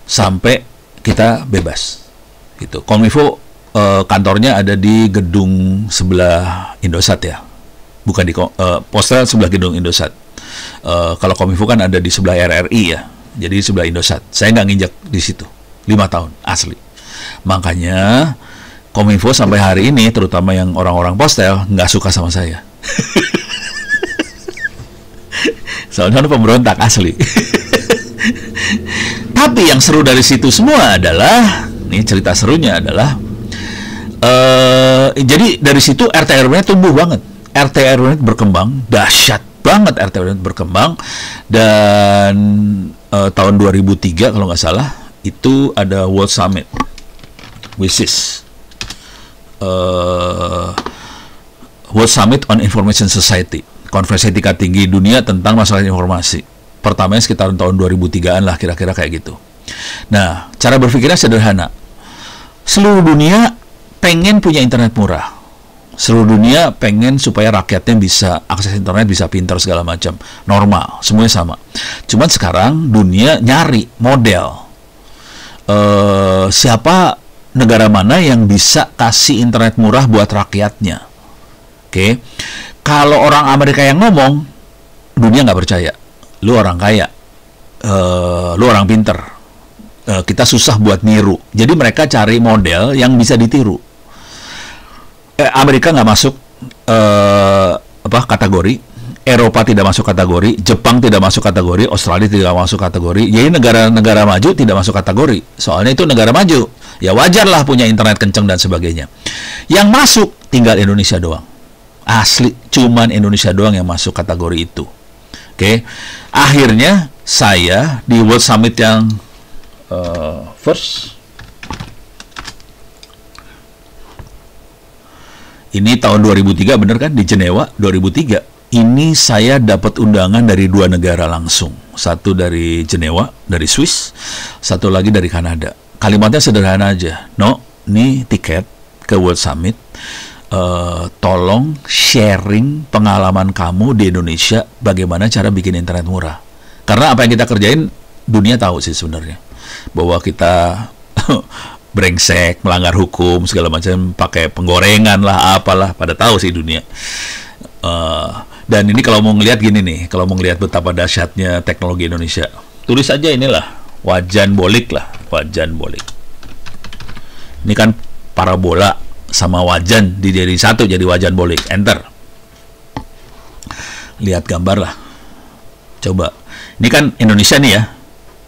Sampai kita bebas. Gitu. Kominfo kantornya ada di gedung sebelah Indosat ya, bukan di Postel sebelah gedung Indosat. Kalau Kominfo kan ada di sebelah RRI ya, jadi di sebelah Indosat. Saya nggak nginjek di situ 5 tahun asli. Makanya Kominfo sampai hari ini, terutama yang orang-orang Postel, nggak suka sama saya. Soalnya pemberontak asli. Tapi yang seru dari situ semua adalah, ini cerita serunya adalah, jadi dari situ RT RW tumbuh banget. RT RW berkembang, dahsyat banget RT RW berkembang. Dan tahun 2003 kalau nggak salah, itu ada World Summit, WSIS. World Summit on Information Society, konferensi tingkat tinggi dunia tentang masalah informasi. Pertamanya sekitar tahun 2003-an lah, kira-kira kayak gitu. Nah, cara berpikirnya sederhana. Seluruh dunia pengen punya internet murah. Seluruh dunia pengen supaya rakyatnya bisa akses internet, bisa pintar segala macam. Normal, semuanya sama. Cuman sekarang dunia nyari model. Siapa negara mana yang bisa kasih internet murah buat rakyatnya? Oke. Kalau orang Amerika yang ngomong, dunia nggak percaya. Lu orang kaya, lu orang pinter, kita susah buat niru. Jadi mereka cari model yang bisa ditiru. Amerika nggak masuk kategori, Eropa tidak masuk kategori, Jepang tidak masuk kategori, Australia tidak masuk kategori. Jadi negara-negara maju tidak masuk kategori. Soalnya itu negara maju, ya wajar lah punya internet kenceng dan sebagainya. Yang masuk tinggal Indonesia doang. Asli, cuman Indonesia doang yang masuk kategori itu. Oke, akhirnya saya di World Summit yang first, ini tahun 2003 bener kan, di Jenewa 2003. Ini saya dapat undangan dari 2 negara langsung. Satu dari Jenewa, dari Swiss, satu lagi dari Kanada. Kalimatnya sederhana aja. No, ini tiket ke World Summit. Tolong sharing pengalaman kamu di Indonesia, bagaimana cara bikin internet murah. Karena apa yang kita kerjain, dunia tahu sih sebenarnya. Bahwa kita brengsek, melanggar hukum, segala macam, pakai penggorengan lah, apalah, pada tahu sih dunia. Dan ini kalau mau ngelihat gini nih, kalau mau ngelihat betapa dahsyatnya teknologi Indonesia, tulis aja inilah, wajan bolik lah, wajan bolik. Ini kan parabola sama wajan dijadi satu, jadi wajan bolik. Enter. Lihat gambar lah. Coba. Ini kan Indonesia nih ya.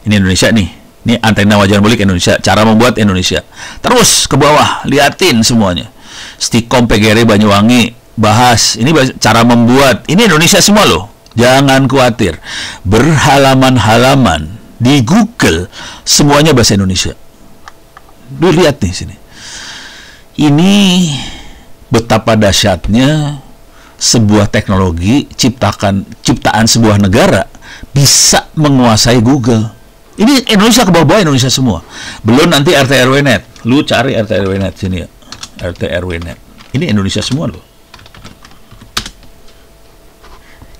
Ini Indonesia nih. Ini antena wajan bolik Indonesia. Cara membuat Indonesia. Terus ke bawah, liatin semuanya. Stikom PGRI Banyuwangi bahas. Ini cara membuat. Ini Indonesia semua loh. Jangan khawatir. Berhalaman-halaman di Google semuanya bahasa Indonesia. Duh, lihat nih sini. Ini betapa dahsyatnya sebuah teknologi ciptaan sebuah negara bisa menguasai Google. Ini Indonesia ke bawah, Indonesia semua. Belum nanti RT RW net. Lu cari RT RW net sini ya. RT RW net. Ini Indonesia semua loh.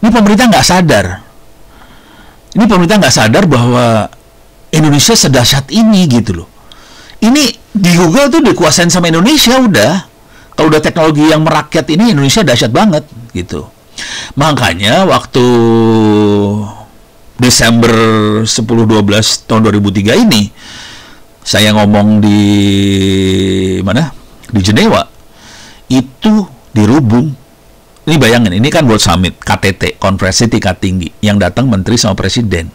Ini pemerintah nggak sadar. Ini pemerintah nggak sadar bahwa Indonesia sedahsyat ini gitu loh. Ini di Google tuh dikuasain sama Indonesia udah. Kalau udah teknologi yang merakyat ini, Indonesia dahsyat banget gitu. Makanya waktu Desember 10-12 tahun 2003 ini, saya ngomong di mana? Di Jenewa. Itu dirubung. Ini bayangin, ini kan World Summit, KTT, konferensi tingkat tinggi, yang datang menteri sama presiden.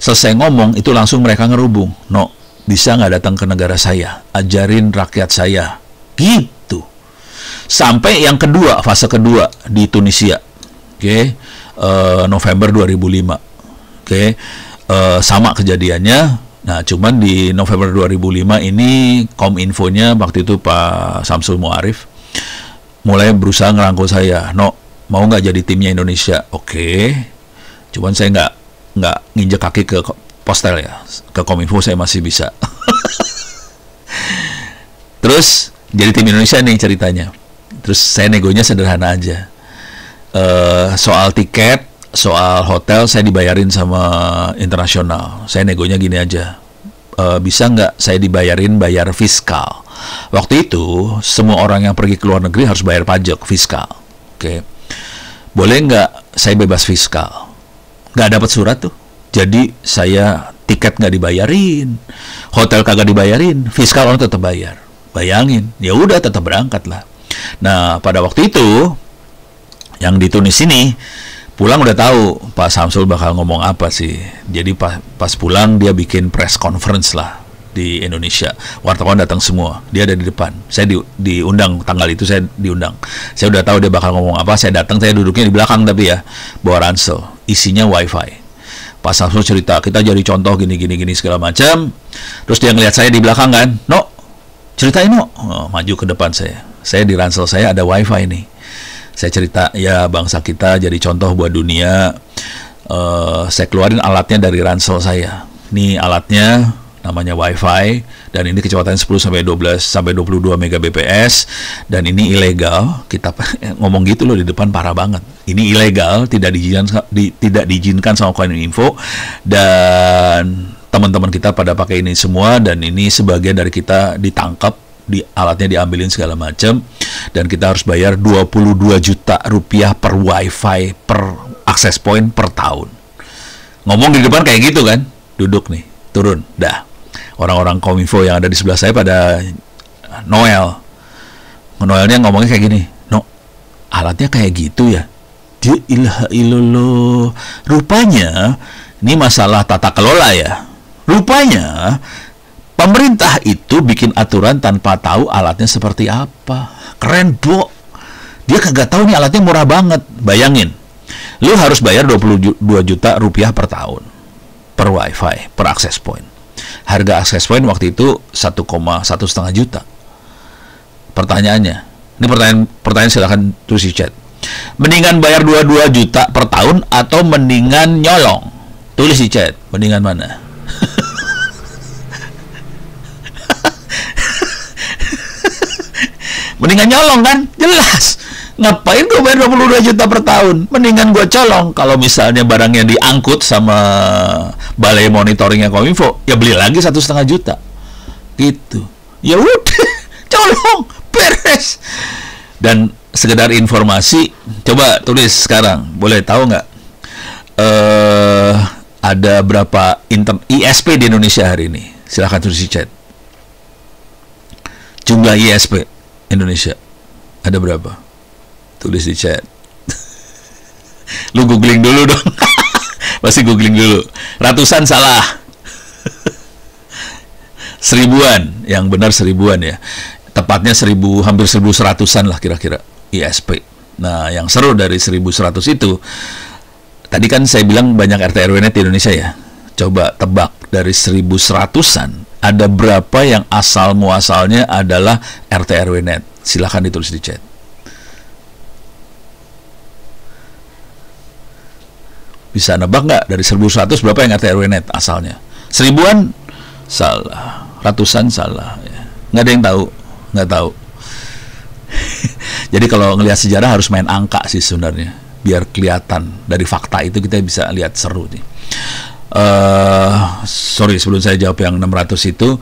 Selesai ngomong, itu langsung mereka ngerubung. No, bisa nggak datang ke negara saya? Ajarin rakyat saya. Gitu. Sampai yang kedua, fase kedua di Tunisia. Oke, November 2005. Oke, sama kejadiannya. Nah, cuman di November 2005 ini Kominfo-nya waktu itu Pak Samsul Muarif mulai berusaha ngerangkul saya. No, mau nggak jadi timnya Indonesia? Oke. Cuman saya nggak nginjek kaki ke Postel ya. Ke Kominfo saya masih bisa. Terus jadi tim Indonesia nih ceritanya. Terus saya negonya sederhana aja. Soal tiket, soal hotel saya dibayarin sama internasional. Saya negonya gini aja. Bisa nggak saya dibayarin bayar fiskal? Waktu itu semua orang yang pergi ke luar negeri harus bayar pajak fiskal. Oke. Boleh nggak saya bebas fiskal? Nggak dapat surat tuh. Jadi saya tiket nggak dibayarin, hotel kagak dibayarin, fiskal orang tetap bayar. Bayangin, ya udah tetap berangkat lah. Nah, pada waktu itu yang di Tunis ini pulang udah tahu Pak Samsul bakal ngomong apa sih. Jadi pas pulang dia bikin press conference lah di Indonesia. Wartawan datang semua, dia ada di depan. Saya diundang tanggal itu, saya diundang. Saya udah tahu dia bakal ngomong apa. Saya datang, saya duduknya di belakang tapi ya bawa ransel, isinya wifi. Pak Samsul cerita, kita jadi contoh gini segala macam. Terus dia ngeliat saya di belakang kan, no, ceritain no. Maju ke depan saya di ransel saya ada wifi nih. Saya cerita, ya bangsa kita jadi contoh buat dunia. Saya keluarin alatnya dari ransel saya. Ini alatnya namanya WiFi, dan ini kecepatannya 10 sampai 12 sampai 22 Mbps, dan ini ilegal. Kita ngomong gitu loh di depan, parah banget. Ini ilegal, tidak diizinkan sama Kominfo, dan teman-teman kita pada pakai ini semua, dan ini sebagian dari kita ditangkap, alatnya diambilin segala macam, dan kita harus bayar 22 juta rupiah per WiFi per access point per tahun. Ngomong di depan kayak gitu kan, duduk nih, turun, dah. Orang-orang Kominfo yang ada di sebelah saya pada Noelnya ngomongnya kayak gini, no, alatnya kayak gitu ya. Dia ilaha illallah. Rupanya ini masalah tata kelola ya. Rupanya pemerintah itu bikin aturan tanpa tahu alatnya seperti apa. Keren, Bo. Dia kagak tahu nih alatnya murah banget. Bayangin, lu harus bayar 22 juta rupiah per tahun per WiFi, per access point. Harga access point waktu itu 1,5 juta. Pertanyaannya, ini pertanyaan silakan tulis di chat. Mendingan bayar 22 juta per tahun atau mendingan nyolong? Tulis di chat, mendingan mana? Mendingan nyolong kan? Jelas. Ngapain gue bayar 22 juta per tahun? Mendingan gue colong. Kalau misalnya barangnya diangkut sama balai monitoringnya Kominfo, ya beli lagi 1,5 juta. Gitu. Ya udah, colong, beres. Dan sekedar informasi, coba tulis sekarang. Boleh tahu nggak? Ada berapa ISP di Indonesia hari ini? Silahkan tulis di chat. Jumlah ISP Indonesia ada berapa? Tulis di chat. Lu googling dulu dong. Pasti googling dulu. Ratusan salah. 1000-an, yang benar 1000-an ya. Tepatnya hampir 1100-an lah kira-kira ISP. Nah, yang seru dari 1100 itu, tadi kan saya bilang banyak RT RW net di Indonesia ya. Coba tebak dari 1100-an ada berapa yang asal muasalnya adalah RT RW net? Silahkan ditulis di chat. Bisa nebak nggak dari 1100 berapa yang RT RW net asalnya? 1000-an salah, ratusan salah ya. Nggak ada yang tahu, nggak tahu. Jadi kalau ngelihat sejarah harus main angka sih sebenarnya, biar kelihatan dari fakta itu kita bisa lihat seru nih. Sorry sebelum saya jawab yang 600 itu,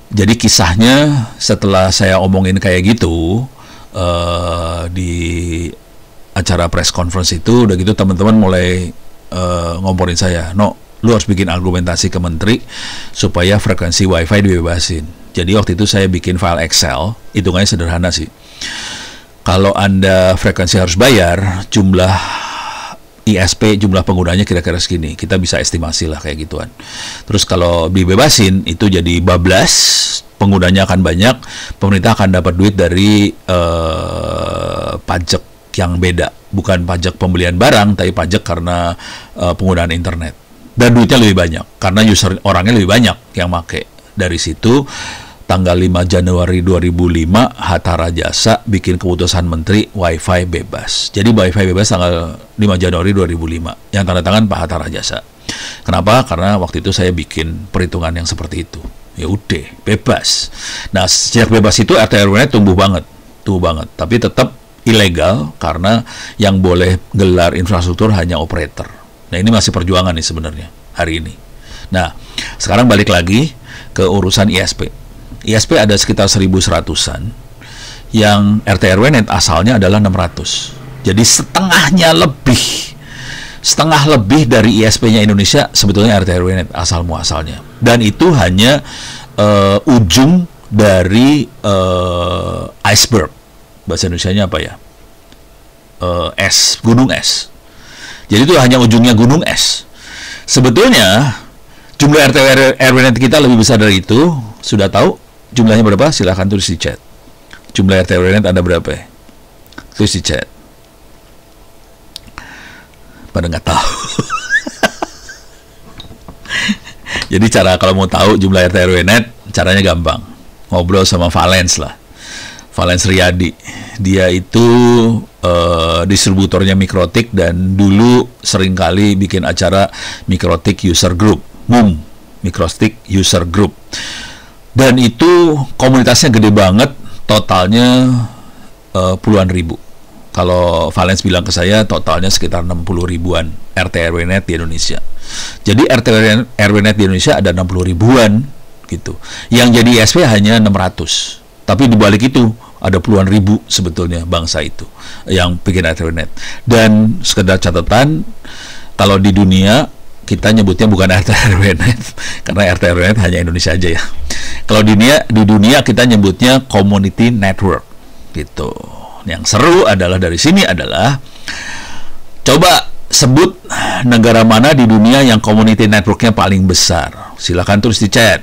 jadi kisahnya setelah saya omongin kayak gitu di acara press conference itu, udah gitu teman-teman mulai ngomporin saya, no, lu harus bikin argumentasi ke menteri supaya frekuensi wifi dibebasin. Jadi waktu itu saya bikin file Excel, hitungannya sederhana sih. Kalau Anda frekuensi harus bayar, jumlah ISP, jumlah penggunanya kira-kira segini. Kita bisa estimasi lah kayak gituan. Terus kalau dibebasin, itu jadi bablas, penggunanya akan banyak, pemerintah akan dapat duit dari pajak yang beda. Bukan pajak pembelian barang, tapi pajak karena penggunaan internet. Dan duitnya lebih banyak, karena user orangnya lebih banyak yang make. Dari situ, tanggal 5 Januari 2005, Hatta Rajasa bikin keputusan menteri Wi-Fi bebas. Jadi Wi-Fi bebas tanggal 5 Januari 2005, yang tanda tangan Pak Hatta Rajasa. Kenapa? Karena waktu itu saya bikin perhitungan yang seperti itu. Ya udah, bebas. Nah, sejak bebas itu RT/RW tumbuh banget. Tapi tetap ilegal karena yang boleh gelar infrastruktur hanya operator. Nah, ini masih perjuangan nih sebenarnya hari ini. Nah, sekarang balik lagi ke urusan ISP. ISP ada sekitar 1.100-an, yang RT/RW net asalnya adalah 600. Jadi setengah lebih dari ISP-nya Indonesia sebetulnya RT/RW net asal muasalnya. Dan itu hanya ujung dari iceberg. Bahasa Indonesianya apa ya? Gunung es. Jadi itu hanya ujungnya gunung es. Sebetulnya jumlah RT/RW net kita lebih besar dari itu. Sudah tahu jumlahnya berapa? Silahkan tulis di chat. Jumlah RT/RW net ada berapa ya? Tulis di chat. Pada nggak tahu. Jadi kalau mau tahu jumlah RT/RW net, caranya gampang. Ngobrol sama Valens lah. Valens Riyadi. Dia itu distributornya Mikrotik dan dulu seringkali bikin acara Mikrotik User Group, MUM, Mikrotik User Group. Dan itu komunitasnya gede banget, totalnya puluhan ribu. Kalau Valens bilang ke saya, totalnya sekitar 60 ribuan RT/RW net di Indonesia. Jadi RT/RW net di Indonesia ada 60 ribuan gitu. Yang jadi ISP hanya 600. Tapi dibalik itu ada puluhan ribu sebetulnya bangsa itu yang bikin RT/RW net. Dan sekedar catatan, kalau di dunia kita nyebutnya bukan RT/RW net karena RT/RW net hanya Indonesia aja ya. Kalau di dunia kita nyebutnya community network gitu. Yang seru adalah dari sini adalah coba sebut negara mana di dunia yang community networknya paling besar. Silakan tulis di chat.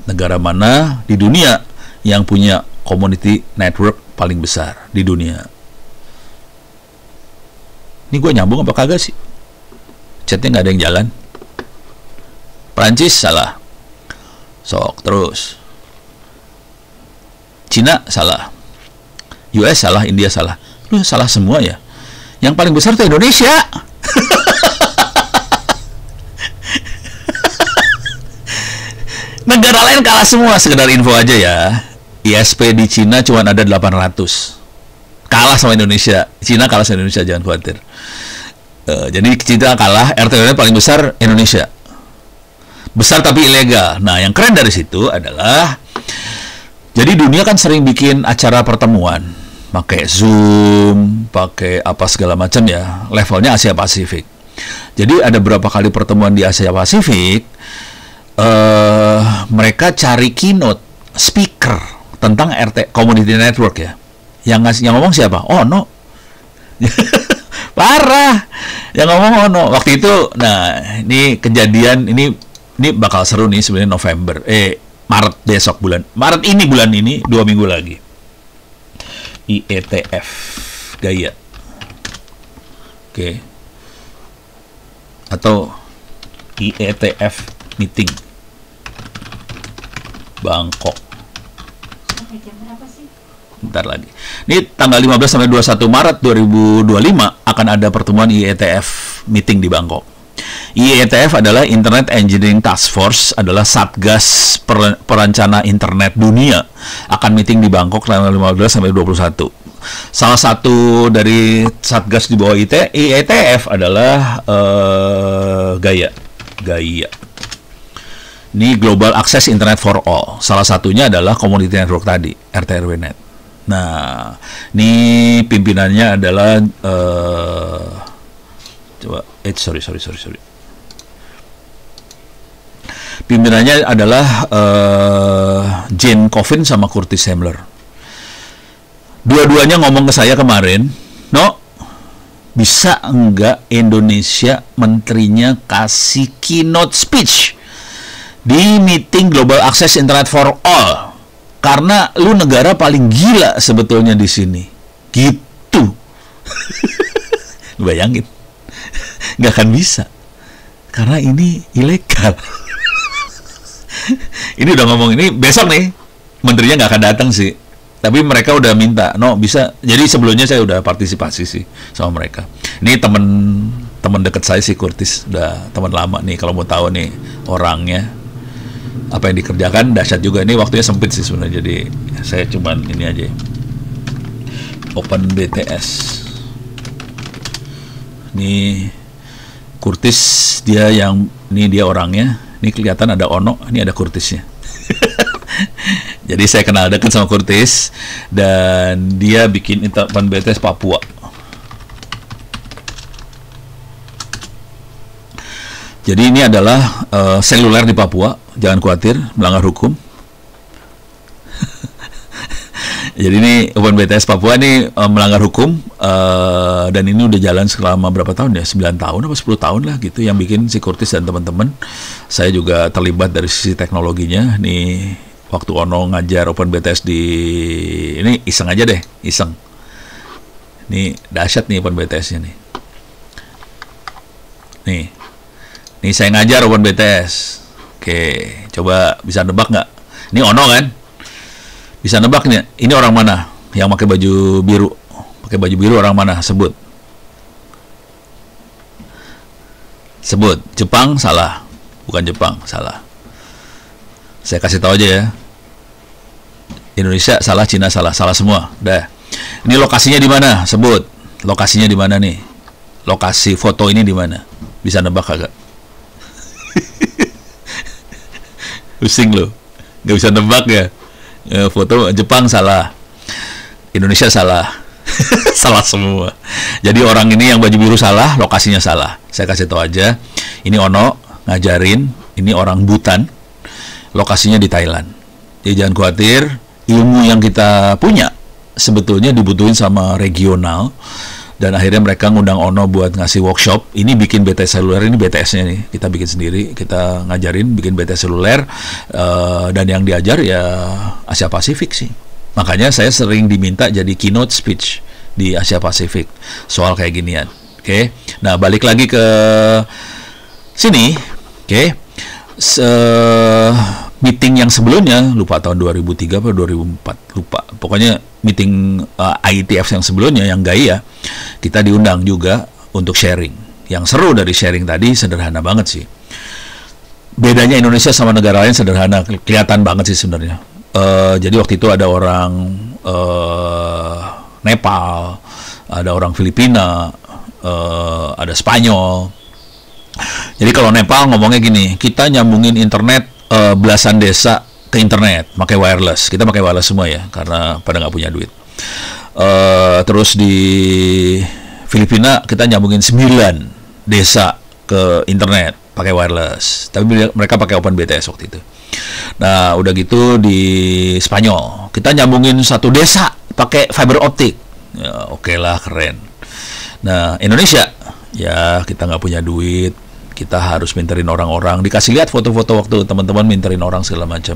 Negara mana di dunia yang punya community network paling besar di dunia? Ini gue nyambung apa kagak sih? Chatnya nggak ada yang jalan. Prancis salah. Sok terus. Cina salah. US salah, India salah. Lu salah semua ya. Yang paling besar itu Indonesia. Negara lain kalah semua. Sekedar info aja ya. ISP di Cina cuma ada 800. Kalah sama Indonesia. Cina kalah sama Indonesia, jangan khawatir. Jadi Cina kalah, RT/RW paling besar Indonesia. Besar tapi ilegal. Nah, yang keren dari situ adalah, jadi dunia kan sering bikin acara pertemuan, pakai Zoom, pakai apa segala macam ya, levelnya Asia Pasifik. Jadi ada berapa kali pertemuan di Asia Pasifik, mereka cari keynote speaker tentang RT community network ya. Yang ngomong siapa? Oh no. Parah. Yang ngomong oh no. Waktu itu, nah ini kejadian ini bakal seru nih sebenarnya November. Maret besok Maret ini bulan ini 2 minggu lagi. IETF Gaya. Oke. Atau IETF meeting Bangkok. Bentar lagi. Ini tanggal 15 sampai 21 Maret 2025 akan ada pertemuan IETF meeting di Bangkok. IETF adalah Internet Engineering Task Force, adalah Satgas Perencana Internet Dunia, akan meeting di Bangkok tanggal 15 sampai 21. Salah satu dari Satgas di bawah IETF adalah Gaya. Ini Global Access Internet for All. Salah satunya adalah Community Network tadi, RT/RW net. Nah, ini pimpinannya adalah coba Coba, sorry. Pimpinannya adalah Jane Coffin sama Curtis Hamler. Dua-duanya ngomong ke saya kemarin, no, bisa enggak Indonesia menterinya kasih keynote speech di meeting Global Access Internet for All? Karena lu negara paling gila sebetulnya di sini. Gitu. Bayangin. Nggak akan bisa. Karena ini ilegal. Ini udah ngomong ini, besok nih menterinya nggak akan datang sih. Tapi mereka udah minta, no, bisa. Jadi sebelumnya saya udah partisipasi sih sama mereka. Ini teman dekat saya sih, Curtis. Udah teman lama nih, kalau mau tahu nih orangnya. Apa yang dikerjakan dahsyat juga. Ini waktunya sempit sih sebenarnya. Jadi saya cuman ini aja. Open BTS. Ini Curtis, ini dia orangnya. Ini kelihatan ada Ono, ini ada Curtisnya. Jadi saya kenal dekat sama Curtis dan dia bikin Open BTS Papua. Jadi ini adalah seluler di Papua, jangan khawatir melanggar hukum. Jadi ini Open BTS Papua ini melanggar hukum dan ini udah jalan selama berapa tahun ya? 9 tahun apa 10 tahun lah gitu yang bikin si Curtis dan teman-teman. Saya juga terlibat dari sisi teknologinya. Nih waktu Ono ngajar Open BTS ini iseng aja deh, iseng. Ini dahsyat nih Open BTS-nya nih. Nih saya ngajar Open BTS. Oke, coba bisa nebak nggak? Ini Ono kan? Bisa nebak nih, ini orang mana yang pakai baju biru? Pakai baju biru orang mana? Sebut. Jepang salah. Bukan Jepang, salah. Saya kasih tahu aja ya. Indonesia salah, Cina salah semua. Dah. Ini lokasinya di mana? Sebut. Lokasinya di mana nih? Lokasi foto ini di mana? Bisa nebak kagak? Pusing lo. Nggak bisa nebak ya? Foto Jepang salah. Indonesia salah. Salah semua. Jadi orang ini yang baju biru salah, lokasinya salah. Saya kasih tahu aja. Ini Ono ngajarin, ini orang Butan. Lokasinya di Thailand. Jadi jangan khawatir, ilmu yang kita punya sebetulnya dibutuhin sama regional. Dan akhirnya mereka ngundang Ono buat ngasih workshop. Ini bikin BTS seluler, ini BTS-nya nih. Kita bikin sendiri, kita ngajarin bikin BTS seluler. Dan yang diajar ya Asia Pasifik sih. Makanya saya sering diminta jadi keynote speech di Asia Pasifik soal kayak ginian. Oke. Nah, balik lagi ke sini. Oke. Meeting yang sebelumnya, lupa tahun 2003 atau 2004, lupa. Pokoknya meeting IETF yang sebelumnya, yang Gaia, kita diundang juga untuk sharing. Yang seru dari sharing tadi sederhana banget sih. Bedanya Indonesia sama negara lain sederhana, kelihatan banget sih sebenarnya. Jadi waktu itu ada orang Nepal, ada orang Filipina, ada Spanyol. Jadi kalau Nepal ngomongnya gini, kita nyambungin internet belasan desa ke internet, pakai wireless. Kita pakai wireless semua ya, karena pada nggak punya duit. Terus di Filipina kita nyambungin 9 desa ke internet pakai wireless. Tapi mereka pakai Open BTS waktu itu. Nah, udah gitu di Spanyol kita nyambungin 1 desa pakai fiber optik. Ya, oke lah, keren. Nah, Indonesia ya kita nggak punya duit. Kita harus minterin orang-orang. Dikasih lihat foto-foto waktu teman-teman minterin orang segala macam.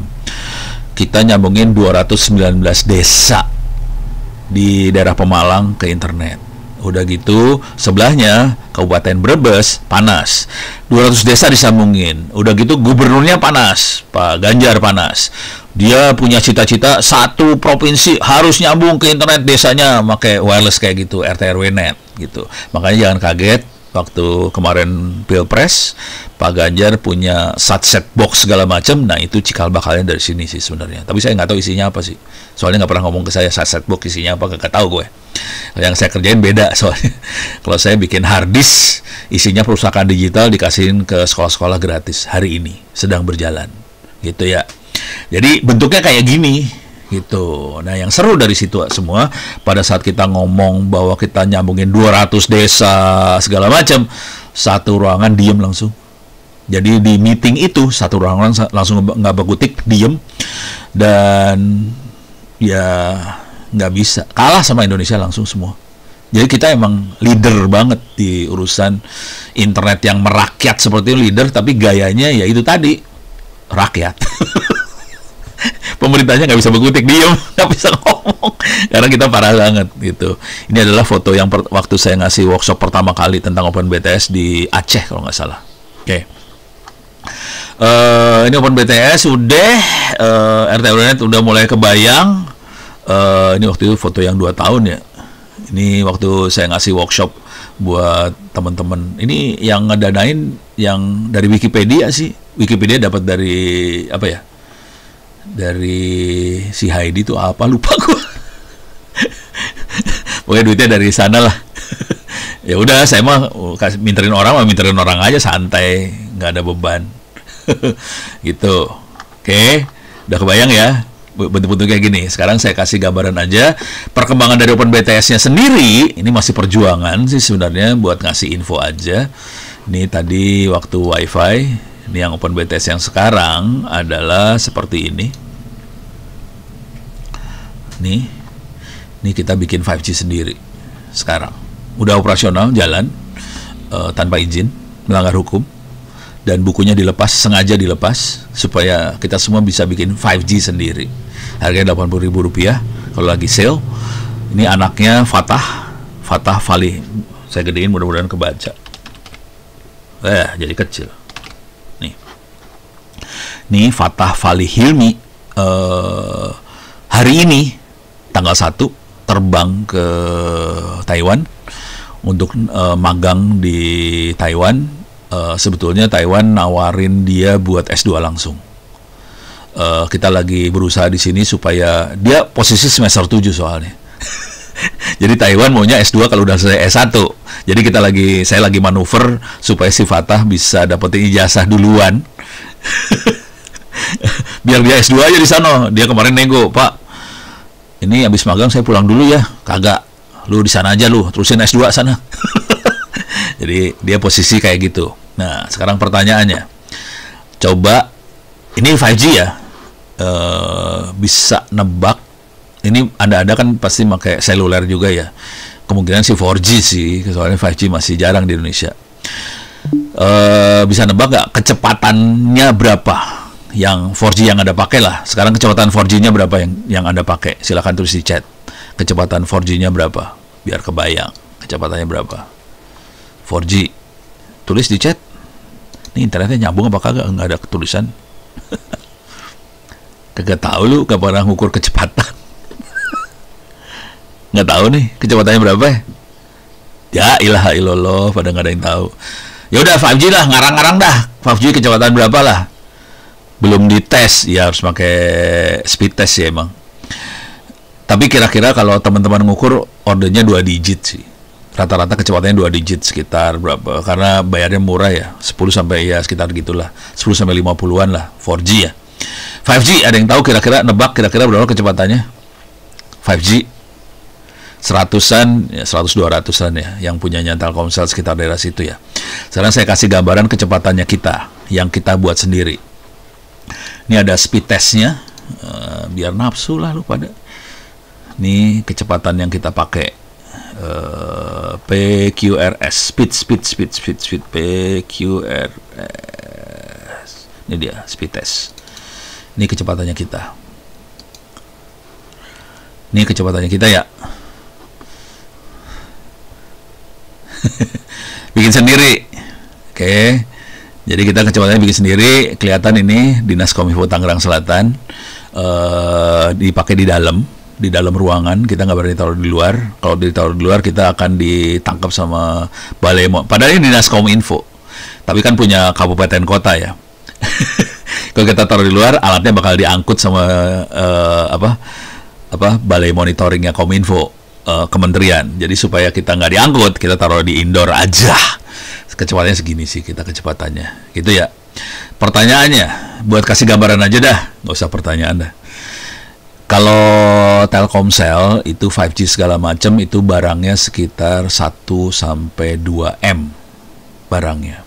Kita nyambungin 219 desa di daerah Pemalang ke internet. Udah gitu, sebelahnya Kabupaten Brebes panas. 200 desa disambungin. Udah gitu gubernurnya panas, Pak Ganjar panas. Dia punya cita-cita 1 provinsi harus nyambung ke internet desanya pakai wireless kayak gitu, RT RW net gitu. Makanya jangan kaget waktu kemarin Pilpres, Pak Ganjar punya set box segala macam. Nah, itu cikal bakalnya dari sini sih sebenarnya. Tapi saya nggak tahu isinya apa sih. Soalnya nggak pernah ngomong ke saya set box isinya apa, nggak tahu gue. Yang saya kerjain beda soalnya. Kalau saya bikin hard disk, isinya perusahaan digital dikasihin ke sekolah-sekolah gratis. Hari ini sedang berjalan, gitu ya. Jadi bentuknya kayak gini. Gitu. Nah, yang seru dari situ semua, pada saat kita ngomong bahwa kita nyambungin 200 desa segala macam, satu ruangan diem langsung. Jadi di meeting itu satu ruangan langsung nggak berkutik, diem, dan ya nggak bisa, kalah sama Indonesia langsung semua. Jadi kita emang leader banget di urusan internet yang merakyat seperti itu, leader, tapi gayanya ya itu tadi, rakyat. Pemerintahnya nggak bisa berkutik, diem, nggak bisa ngomong, karena kita parah banget gitu. Ini adalah foto yang waktu saya ngasih workshop pertama kali tentang OpenBTS di Aceh kalau nggak salah. Oke. Ini OpenBTS udah, RT udah mulai kebayang. Ini waktu itu foto yang 2 tahun ya. Ini waktu saya ngasih workshop buat teman-teman. Ini yang ngedanain yang dari Wikipedia sih. Wikipedia dapat dari apa ya? Dari si Heidi tuh apa, lupa gue. Pokoknya duitnya dari sana lah. Ya udah, saya mah minterin orang aja, santai, nggak ada beban. Gitu. Oke, udah kebayang ya bentuk-bentuk kayak gini. Sekarang saya kasih gambaran aja perkembangan dari OpenBTS-nya sendiri. Ini masih perjuangan sih sebenarnya, buat ngasih info aja. Ini tadi waktu WiFi. Ini yang OpenBTS yang sekarang adalah seperti ini. Ini kita bikin 5G sendiri sekarang. Udah operasional, jalan tanpa izin, melanggar hukum, dan bukunya dilepas, sengaja dilepas supaya kita semua bisa bikin 5G sendiri. Harganya Rp80.000 kalau lagi sale. Ini anaknya Fatah Fali. Saya gedein, mudah-mudahan kebaca. Jadi kecil. Nih Fatah Fali Hilmi hari ini tanggal 1 terbang ke Taiwan untuk magang di Taiwan. Sebetulnya Taiwan nawarin dia buat S2 langsung. Kita lagi berusaha di sini supaya dia posisi semester 7 soalnya. Jadi Taiwan maunya S2 kalau udah selesai S1. Jadi saya lagi manuver supaya si Fatah bisa dapetin ijazah duluan. Biar dia S2 aja di sana. Dia kemarin nego, "Pak, ini habis magang saya pulang dulu ya." "Kagak, lu di sana aja, lu terusin S2 sana." Jadi dia posisi kayak gitu. Nah, sekarang pertanyaannya, coba ini 5G ya, bisa nebak. Ini Anda kan pasti pakai seluler juga ya. Kemungkinan sih 4G sih, soalnya 5G masih jarang di Indonesia. Bisa nebak nggak kecepatannya berapa yang 4G yang Anda pakai lah. Sekarang kecepatan 4G-nya berapa yang Anda pakai? Silahkan tulis di chat. Kecepatan 4G-nya berapa? Biar kebayang kecepatannya berapa. 4G. Tulis di chat. Ini internetnya nyambung apa kagak? Nggak ada tulisan. Kagak tahu lu, gak pernah ngukur kecepatan. Nggak tahu nih kecepatannya berapa ya? Ya ilaha illallah, pada nggak ada yang tahu. Ya udah 5G lah, ngarang-ngarang dah. 5G kecepatan berapa lah? Belum dites, ya harus pakai speed test ya emang. Tapi kira-kira kalau teman-teman ngukur ordernya 2 digit sih. Rata-rata kecepatannya 2 digit, sekitar berapa? Karena bayarnya murah ya, 10 sampai ya sekitar gitulah, 10 sampai 50-an lah 4G ya. 5G ada yang tahu kira-kira, nebak kira-kira berapa kecepatannya? 5G 100-an ya, 100-200-an ya, yang punyanya Telkomsel sekitar daerah situ ya. Sekarang saya kasih gambaran kecepatannya kita, yang kita buat sendiri. Ini ada speed testnya, biar nafsu lah lu pada. Ini kecepatan yang kita pakai, PQRS, speed PQRS. Ini dia speed test. Ini kecepatannya kita. Ini kecepatannya kita ya. Bikin sendiri. Oke. Jadi kita kecepatannya bikin sendiri. Kelihatan ini Dinas Kominfo Tangerang Selatan. Dipakai di dalam ruangan. Kita nggak berani taruh di luar. Kalau ditaruh di luar kita akan ditangkap sama Balai. Padahal ini Dinas Kominfo, tapi kan punya kabupaten kota ya. Kalau kita taruh di luar, alatnya bakal diangkut sama Balai Monitoringnya Kominfo, kementerian. Jadi supaya kita nggak diangkut, kita taruh di indoor aja. Kecepatannya segini sih kita kecepatannya, gitu ya. Pertanyaannya, buat kasih gambaran aja dah, nggak usah pertanyaan dah. Kalau Telkomsel itu 5G segala macam itu barangnya sekitar 1 sampai 2 M barangnya.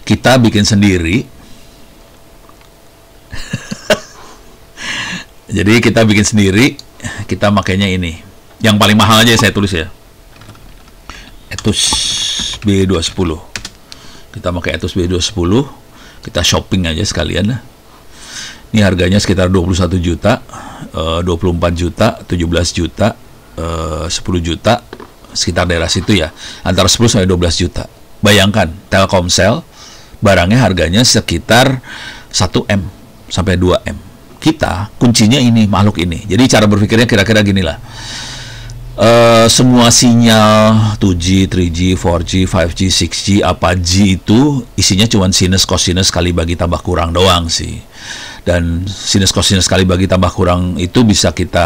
Kita bikin sendiri. Jadi kita bikin sendiri, kita makainya ini. Yang paling mahal aja saya tulis ya. Atus B210. Kita pakai Atus B210, kita shopping aja sekalian lah. Ini harganya sekitar 21 juta, 24 juta, 17 juta, 10 juta, sekitar daerah situ ya. Antara 10 sampai 12 juta. Bayangkan, Telkomsel barangnya harganya sekitar 1M sampai 2M. Kita kuncinya ini, makhluk ini. Jadi cara berpikirnya kira-kira gini lah. Semua sinyal 2G, 3G, 4G, 5G, 6G, apa G itu isinya cuma sinus cosinus kali bagi tambah kurang doang sih. Dan sinus cosinus kali bagi tambah kurang itu bisa kita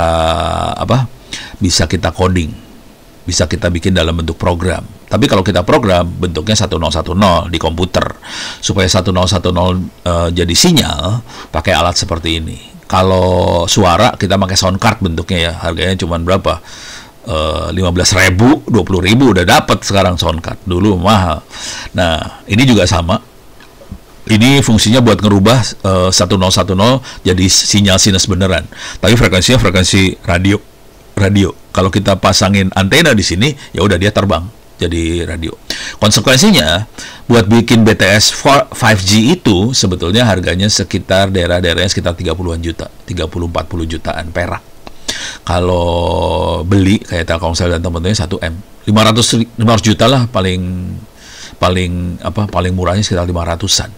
Bisa kita coding. Bisa kita bikin dalam bentuk program. Tapi kalau kita program bentuknya 1010 di komputer. Supaya 1010 jadi sinyal pakai alat seperti ini. Kalau suara kita pakai sound card bentuknya ya. Harganya cuma berapa? 15.000, 20.000 udah dapat sekarang sound card. Dulu mahal. Nah, ini juga sama. Ini fungsinya buat ngerubah 1010 jadi sinyal sinus beneran. Tapi frekuensinya frekuensi radio. Kalau kita pasangin antena di sini, ya udah dia terbang jadi radio. Konsekuensinya buat bikin BTS 5G itu sebetulnya harganya sekitar daerah-daerahnya sekitar 30-an juta, 30-40 jutaan perak. Kalau beli kayak Telkomsel dan teman-temannya 1M, 500 juta lah paling murahnya sekitar 500-an.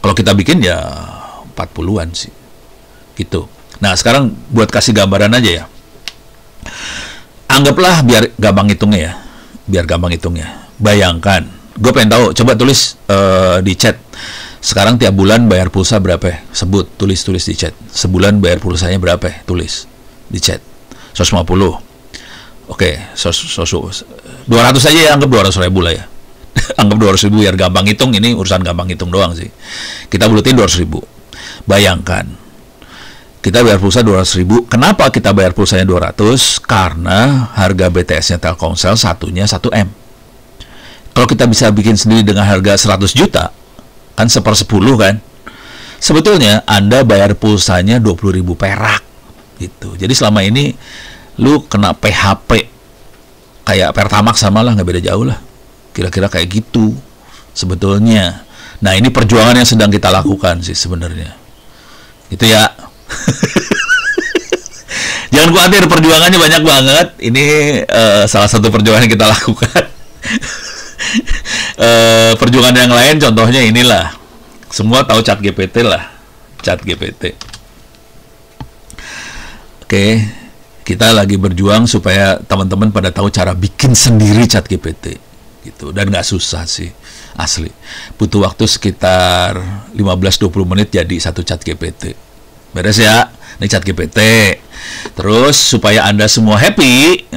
Kalau kita bikin ya 40-an sih. Gitu. Nah, sekarang buat kasih gambaran aja ya. Anggaplah biar gampang hitungnya ya. Bayangkan, gue pengen tahu, coba tulis di chat. Sekarang tiap bulan bayar pulsa berapa? Sebut, tulis di chat. Sebulan bayar pulsanya berapa? Tulis di chat. 150. Oke, 200 aja ya, anggap 200.000 lah ya. Anggap 200.000 biar gampang hitung, ini urusan gampang hitung doang sih. Kita bulutin 200.000. Bayangkan, kita bayar pulsa 200.000. Kenapa kita bayar pulsanya 200? Karena harga BTS-nya Telkomsel satunya 1M. Kalau kita bisa bikin sendiri dengan harga 100 juta, kan 1/10 kan? Sebetulnya Anda bayar pulsanya 20.000 perak gitu. Jadi selama ini lu kena PHP kayak Pertamax sama lah, nggak beda jauh lah. Kira-kira kayak gitu sebetulnya. Nah, ini perjuangan yang sedang kita lakukan sih sebenarnya. Itu ya. Jangan khawatir, perjuangannya banyak banget. Ini salah satu perjuangan yang kita lakukan. Perjuangan yang lain contohnya inilah. Semua tahu ChatGPT lah. ChatGPT. Oke, kita lagi berjuang supaya teman-teman pada tahu cara bikin sendiri ChatGPT gitu. Dan nggak susah sih, asli. Butuh waktu sekitar 15-20 menit jadi satu ChatGPT. Beres ya, ini ChatGPT. Terus supaya Anda semua happy,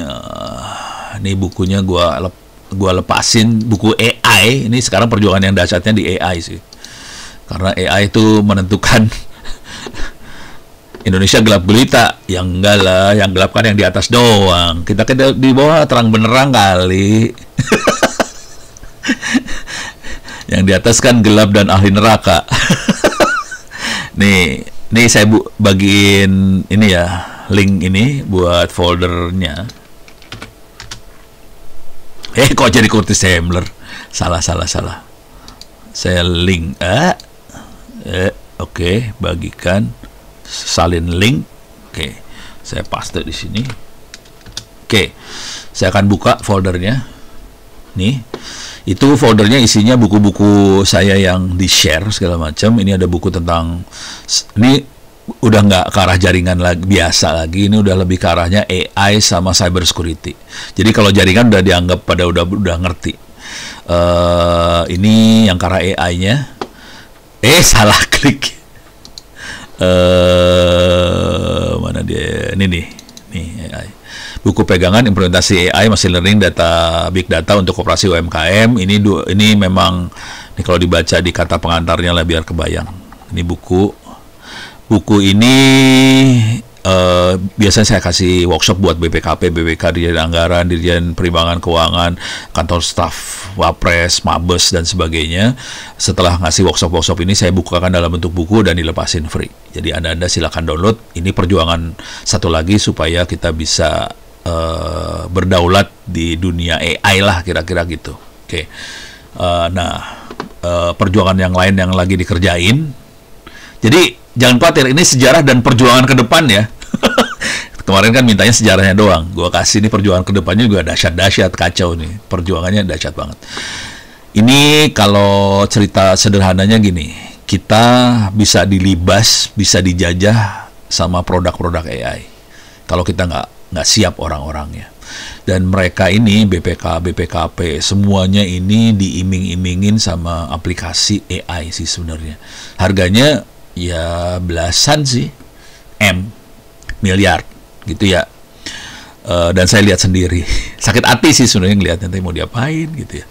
ini bukunya gua lepasin, buku AI. Ini sekarang perjuangan yang dahsyatnya di AI sih. Karena AI itu menentukan Indonesia gelap gulita. Yang enggak lah, yang gelap kan yang di atas doang. Kita di bawah terang benerang kali. Yang di atas kan gelap dan ahli neraka. Nih saya bagiin ini ya, link ini buat foldernya. Kok jadi Curtis Hamler? Salah. Saya link. Oke, bagikan, salin link. Oke, saya paste di sini. Oke, saya akan buka foldernya. Nih. Itu foldernya isinya buku-buku saya yang di-share segala macam. Ini ada buku tentang, ini udah nggak ke arah jaringan lagi, biasa lagi. Ini udah lebih ke arahnya AI sama cyber security. Jadi kalau jaringan udah dianggap pada udah ngerti. Ini yang ke arah AI-nya. Salah klik. Mana dia? Ini nih AI. Buku pegangan implementasi AI, machine learning, big data untuk operasi UMKM. Ini memang, ini kalau dibaca di kata pengantarnya lah biar kebayang. Ini buku ini biasanya saya kasih workshop buat BPKP, BPK, Dirjen Anggaran, Dirjen Perimbangan Keuangan, kantor staf Wapres, Mabes, dan sebagainya. Setelah ngasih workshop-workshop ini, saya bukakan dalam bentuk buku dan dilepasin free. Jadi Anda silakan download. Ini perjuangan satu lagi supaya kita bisa berdaulat di dunia AI lah, kira-kira gitu. Oke. Perjuangan yang lain yang lagi dikerjain. Jadi jangan khawatir, ini sejarah dan perjuangan ke depan ya. Kemarin kan mintanya sejarahnya doang. Gua kasih ini perjuangan ke depannya juga dahsyat-dahsyat, kacau nih. Perjuangannya dahsyat banget. Ini kalau cerita sederhananya gini, kita bisa dilibas, bisa dijajah sama produk-produk AI. Kalau kita nggak siap orang-orangnya. Dan mereka ini BPK, BPKP, semuanya ini diiming-imingin sama aplikasi AI sih sebenarnya. Harganya ya belasan sih, miliar gitu ya. Dan saya lihat sendiri, sakit hati sih sebenarnya ngelihatnya, nanti mau diapain gitu ya.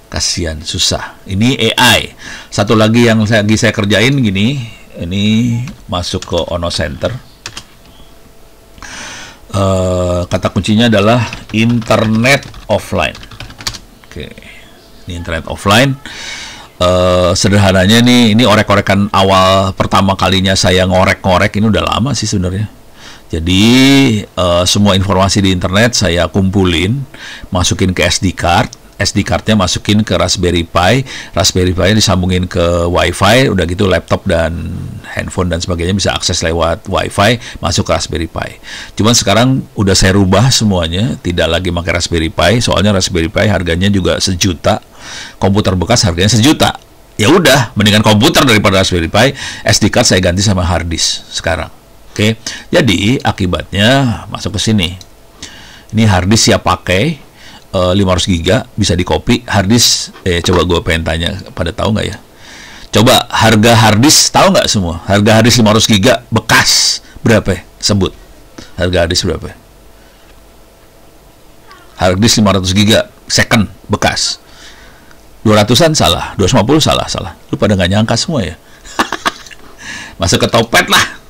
Kasihan, susah. Ini AI. Satu lagi yang lagi saya kerjain gini, ini masuk ke Ono Center. Kata kuncinya adalah internet offline. Oke, ini internet offline. Sederhananya nih, ini orek-orekan awal pertama kalinya saya ngorek-ngorek, ini udah lama sih sebenarnya. Jadi semua informasi di internet saya kumpulin, masukin ke SD card. SD card-nya masukin ke Raspberry Pi, Raspberry Pi-nya disambungin ke Wi-Fi, udah gitu laptop dan handphone dan sebagainya bisa akses lewat Wi-Fi, masuk ke Raspberry Pi. Cuman sekarang udah saya rubah semuanya, tidak lagi pakai Raspberry Pi, soalnya Raspberry Pi harganya juga 1 juta, komputer bekas harganya 1 juta. Ya udah, mendingan komputer daripada Raspberry Pi. SD card saya ganti sama hard disk sekarang. Oke, jadi akibatnya masuk ke sini. Ini hard disk siap pakai. 500 giga bisa di copy. Harddisk coba gue pengen tanya, pada tahu nggak ya? Coba harga harddisk, tahu nggak semua? Harga harddisk 500 giga bekas berapa? Sebut harga harddisk berapa? Harddisk 500 giga second bekas 200-an salah, 250 salah. Lu pada nggak nyangka semua ya? Masuk ke Topet lah,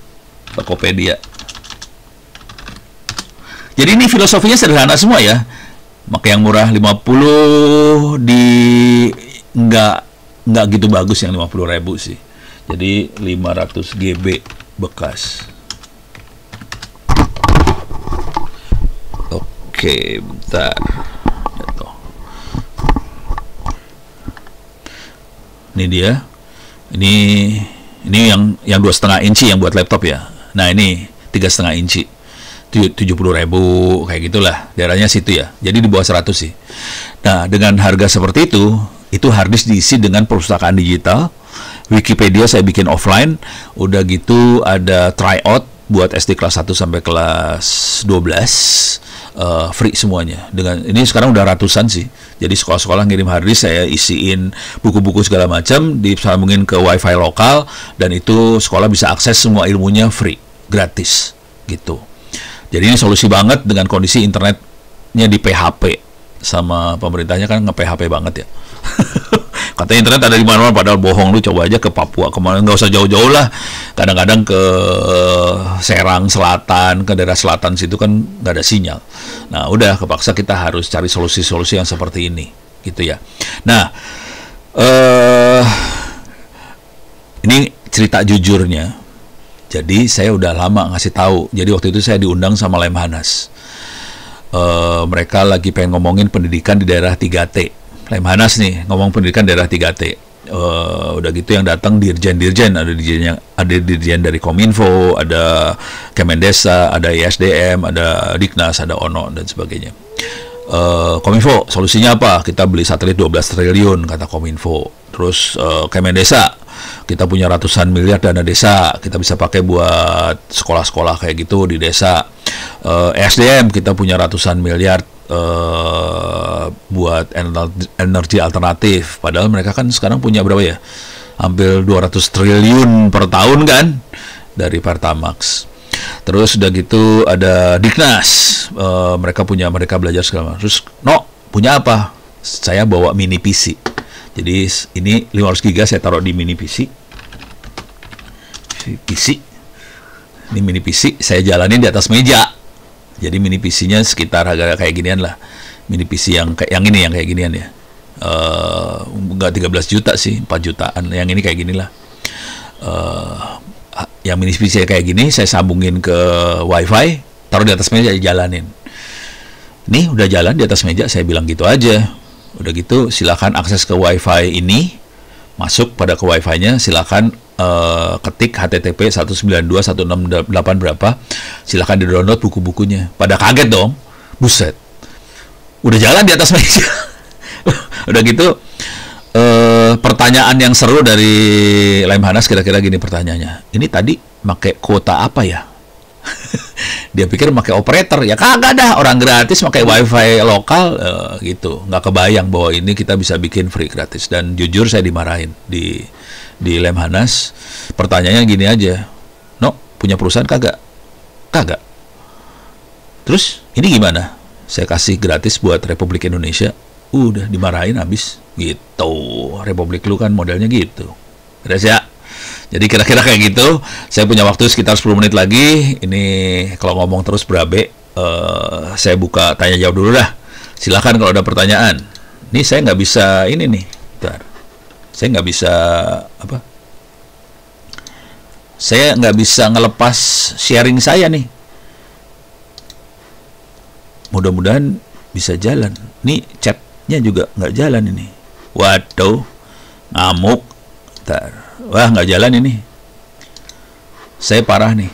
Tokopedia. Jadi ini filosofinya sederhana semua ya. Maka yang murah 50 nggak gitu bagus yang 50.000 sih. Jadi 500 GB bekas. Oke, bentar. Ini dia. Ini yang 2,5 inci yang buat laptop ya. Nah, ini 3,5 inci. 70.000 kayak gitulah, daerahnya situ ya. Jadi di bawah 100 sih. Nah, dengan harga seperti itu harddisk diisi dengan perpustakaan digital. Wikipedia saya bikin offline. Udah gitu ada tryout buat SD kelas 1 sampai kelas 12. Free semuanya. Dengan ini sekarang udah ratusan sih. Jadi sekolah-sekolah ngirim harddisk, saya isiin buku-buku segala macam, disambungin ke wifi lokal, dan itu sekolah bisa akses semua ilmunya free, gratis gitu. Jadi ini solusi banget dengan kondisi internetnya di PHP sama pemerintahnya kan nge-PHP banget ya. Katanya internet ada di mana-mana, padahal bohong. Lu coba aja ke Papua kemana, nggak usah jauh-jauh lah. Kadang-kadang ke Serang Selatan, ke daerah selatan situ kan nggak ada sinyal. Nah udah kepaksa kita harus cari solusi-solusi yang seperti ini gitu ya. Nah ini cerita jujurnya. Jadi saya udah lama ngasih tahu. Jadi waktu itu saya diundang sama Lemhanas. Mereka lagi pengen ngomongin pendidikan di daerah 3T. Lemhanas nih ngomong pendidikan daerah 3T. Udah gitu yang datang dirjen-dirjen, ada dirjen dari Kominfo, ada Kemendesa, ada ISDM, ada Diknas, ada Ono dan sebagainya. Kominfo solusinya apa? Kita beli satelit 12 triliun kata Kominfo. Terus Kemendesa, kita punya ratusan miliar dana desa, kita bisa pakai buat sekolah-sekolah kayak gitu di desa. SDM, kita punya ratusan miliar buat energi alternatif. Padahal mereka kan sekarang punya berapa ya? Hampir 200 triliun per tahun kan dari Pertamax. Terus udah gitu ada Diknas, mereka belajar segala macam. Terus punya apa? Saya bawa mini PC. Jadi ini 500 GB saya taruh di mini PC. Ini mini PC saya jalanin di atas meja. Jadi mini PC-nya sekitar harga kayak ginian lah. Mini PC yang kayak yang ini yang kayak ginian ya. Enggak 13 juta sih, 4 jutaan. Yang ini kayak gini lah. Yang mini PC kayak gini saya sambungin ke WiFi, taruh di atas meja, jalanin. Nih udah jalan di atas meja, saya bilang gitu aja. Udah gitu silakan akses ke WiFi ini, masuk pada ke WiFi-nya, silakan ketik HTTP 192.168 berapa, silakan di-download buku-bukunya. Pada kaget dong, buset, udah jalan di atas meja. Udah gitu pertanyaan yang seru dari Lemhanas kira-kira gini pertanyaannya. Ini tadi pakai kuota apa ya? Dia pikir pakai operator, ya kagak dah, orang gratis pakai wifi lokal gitu. Nggak kebayang bahwa ini kita bisa bikin free gratis. Dan jujur saya dimarahin di Lemhanas. Pertanyaannya gini aja, no, punya perusahaan kagak? Kagak. Terus ini gimana? Saya kasih gratis buat Republik Indonesia. Udah dimarahin habis gitu. Republik lu kan modelnya gitu. Beres ya? Jadi kira-kira kayak gitu. Saya punya waktu sekitar 10 menit lagi. Ini kalau ngomong terus berabe, saya buka tanya jawab dulu dah. Silakan kalau ada pertanyaan. Ini saya nggak bisa ini nih. Bentar. Saya nggak bisa apa? Saya nggak bisa ngelepas sharing saya nih. Mudah-mudahan bisa jalan. Nih chatnya juga nggak jalan ini. Waduh, ngamuk. Bentar. Wah, nggak jalan ini. Saya parah nih.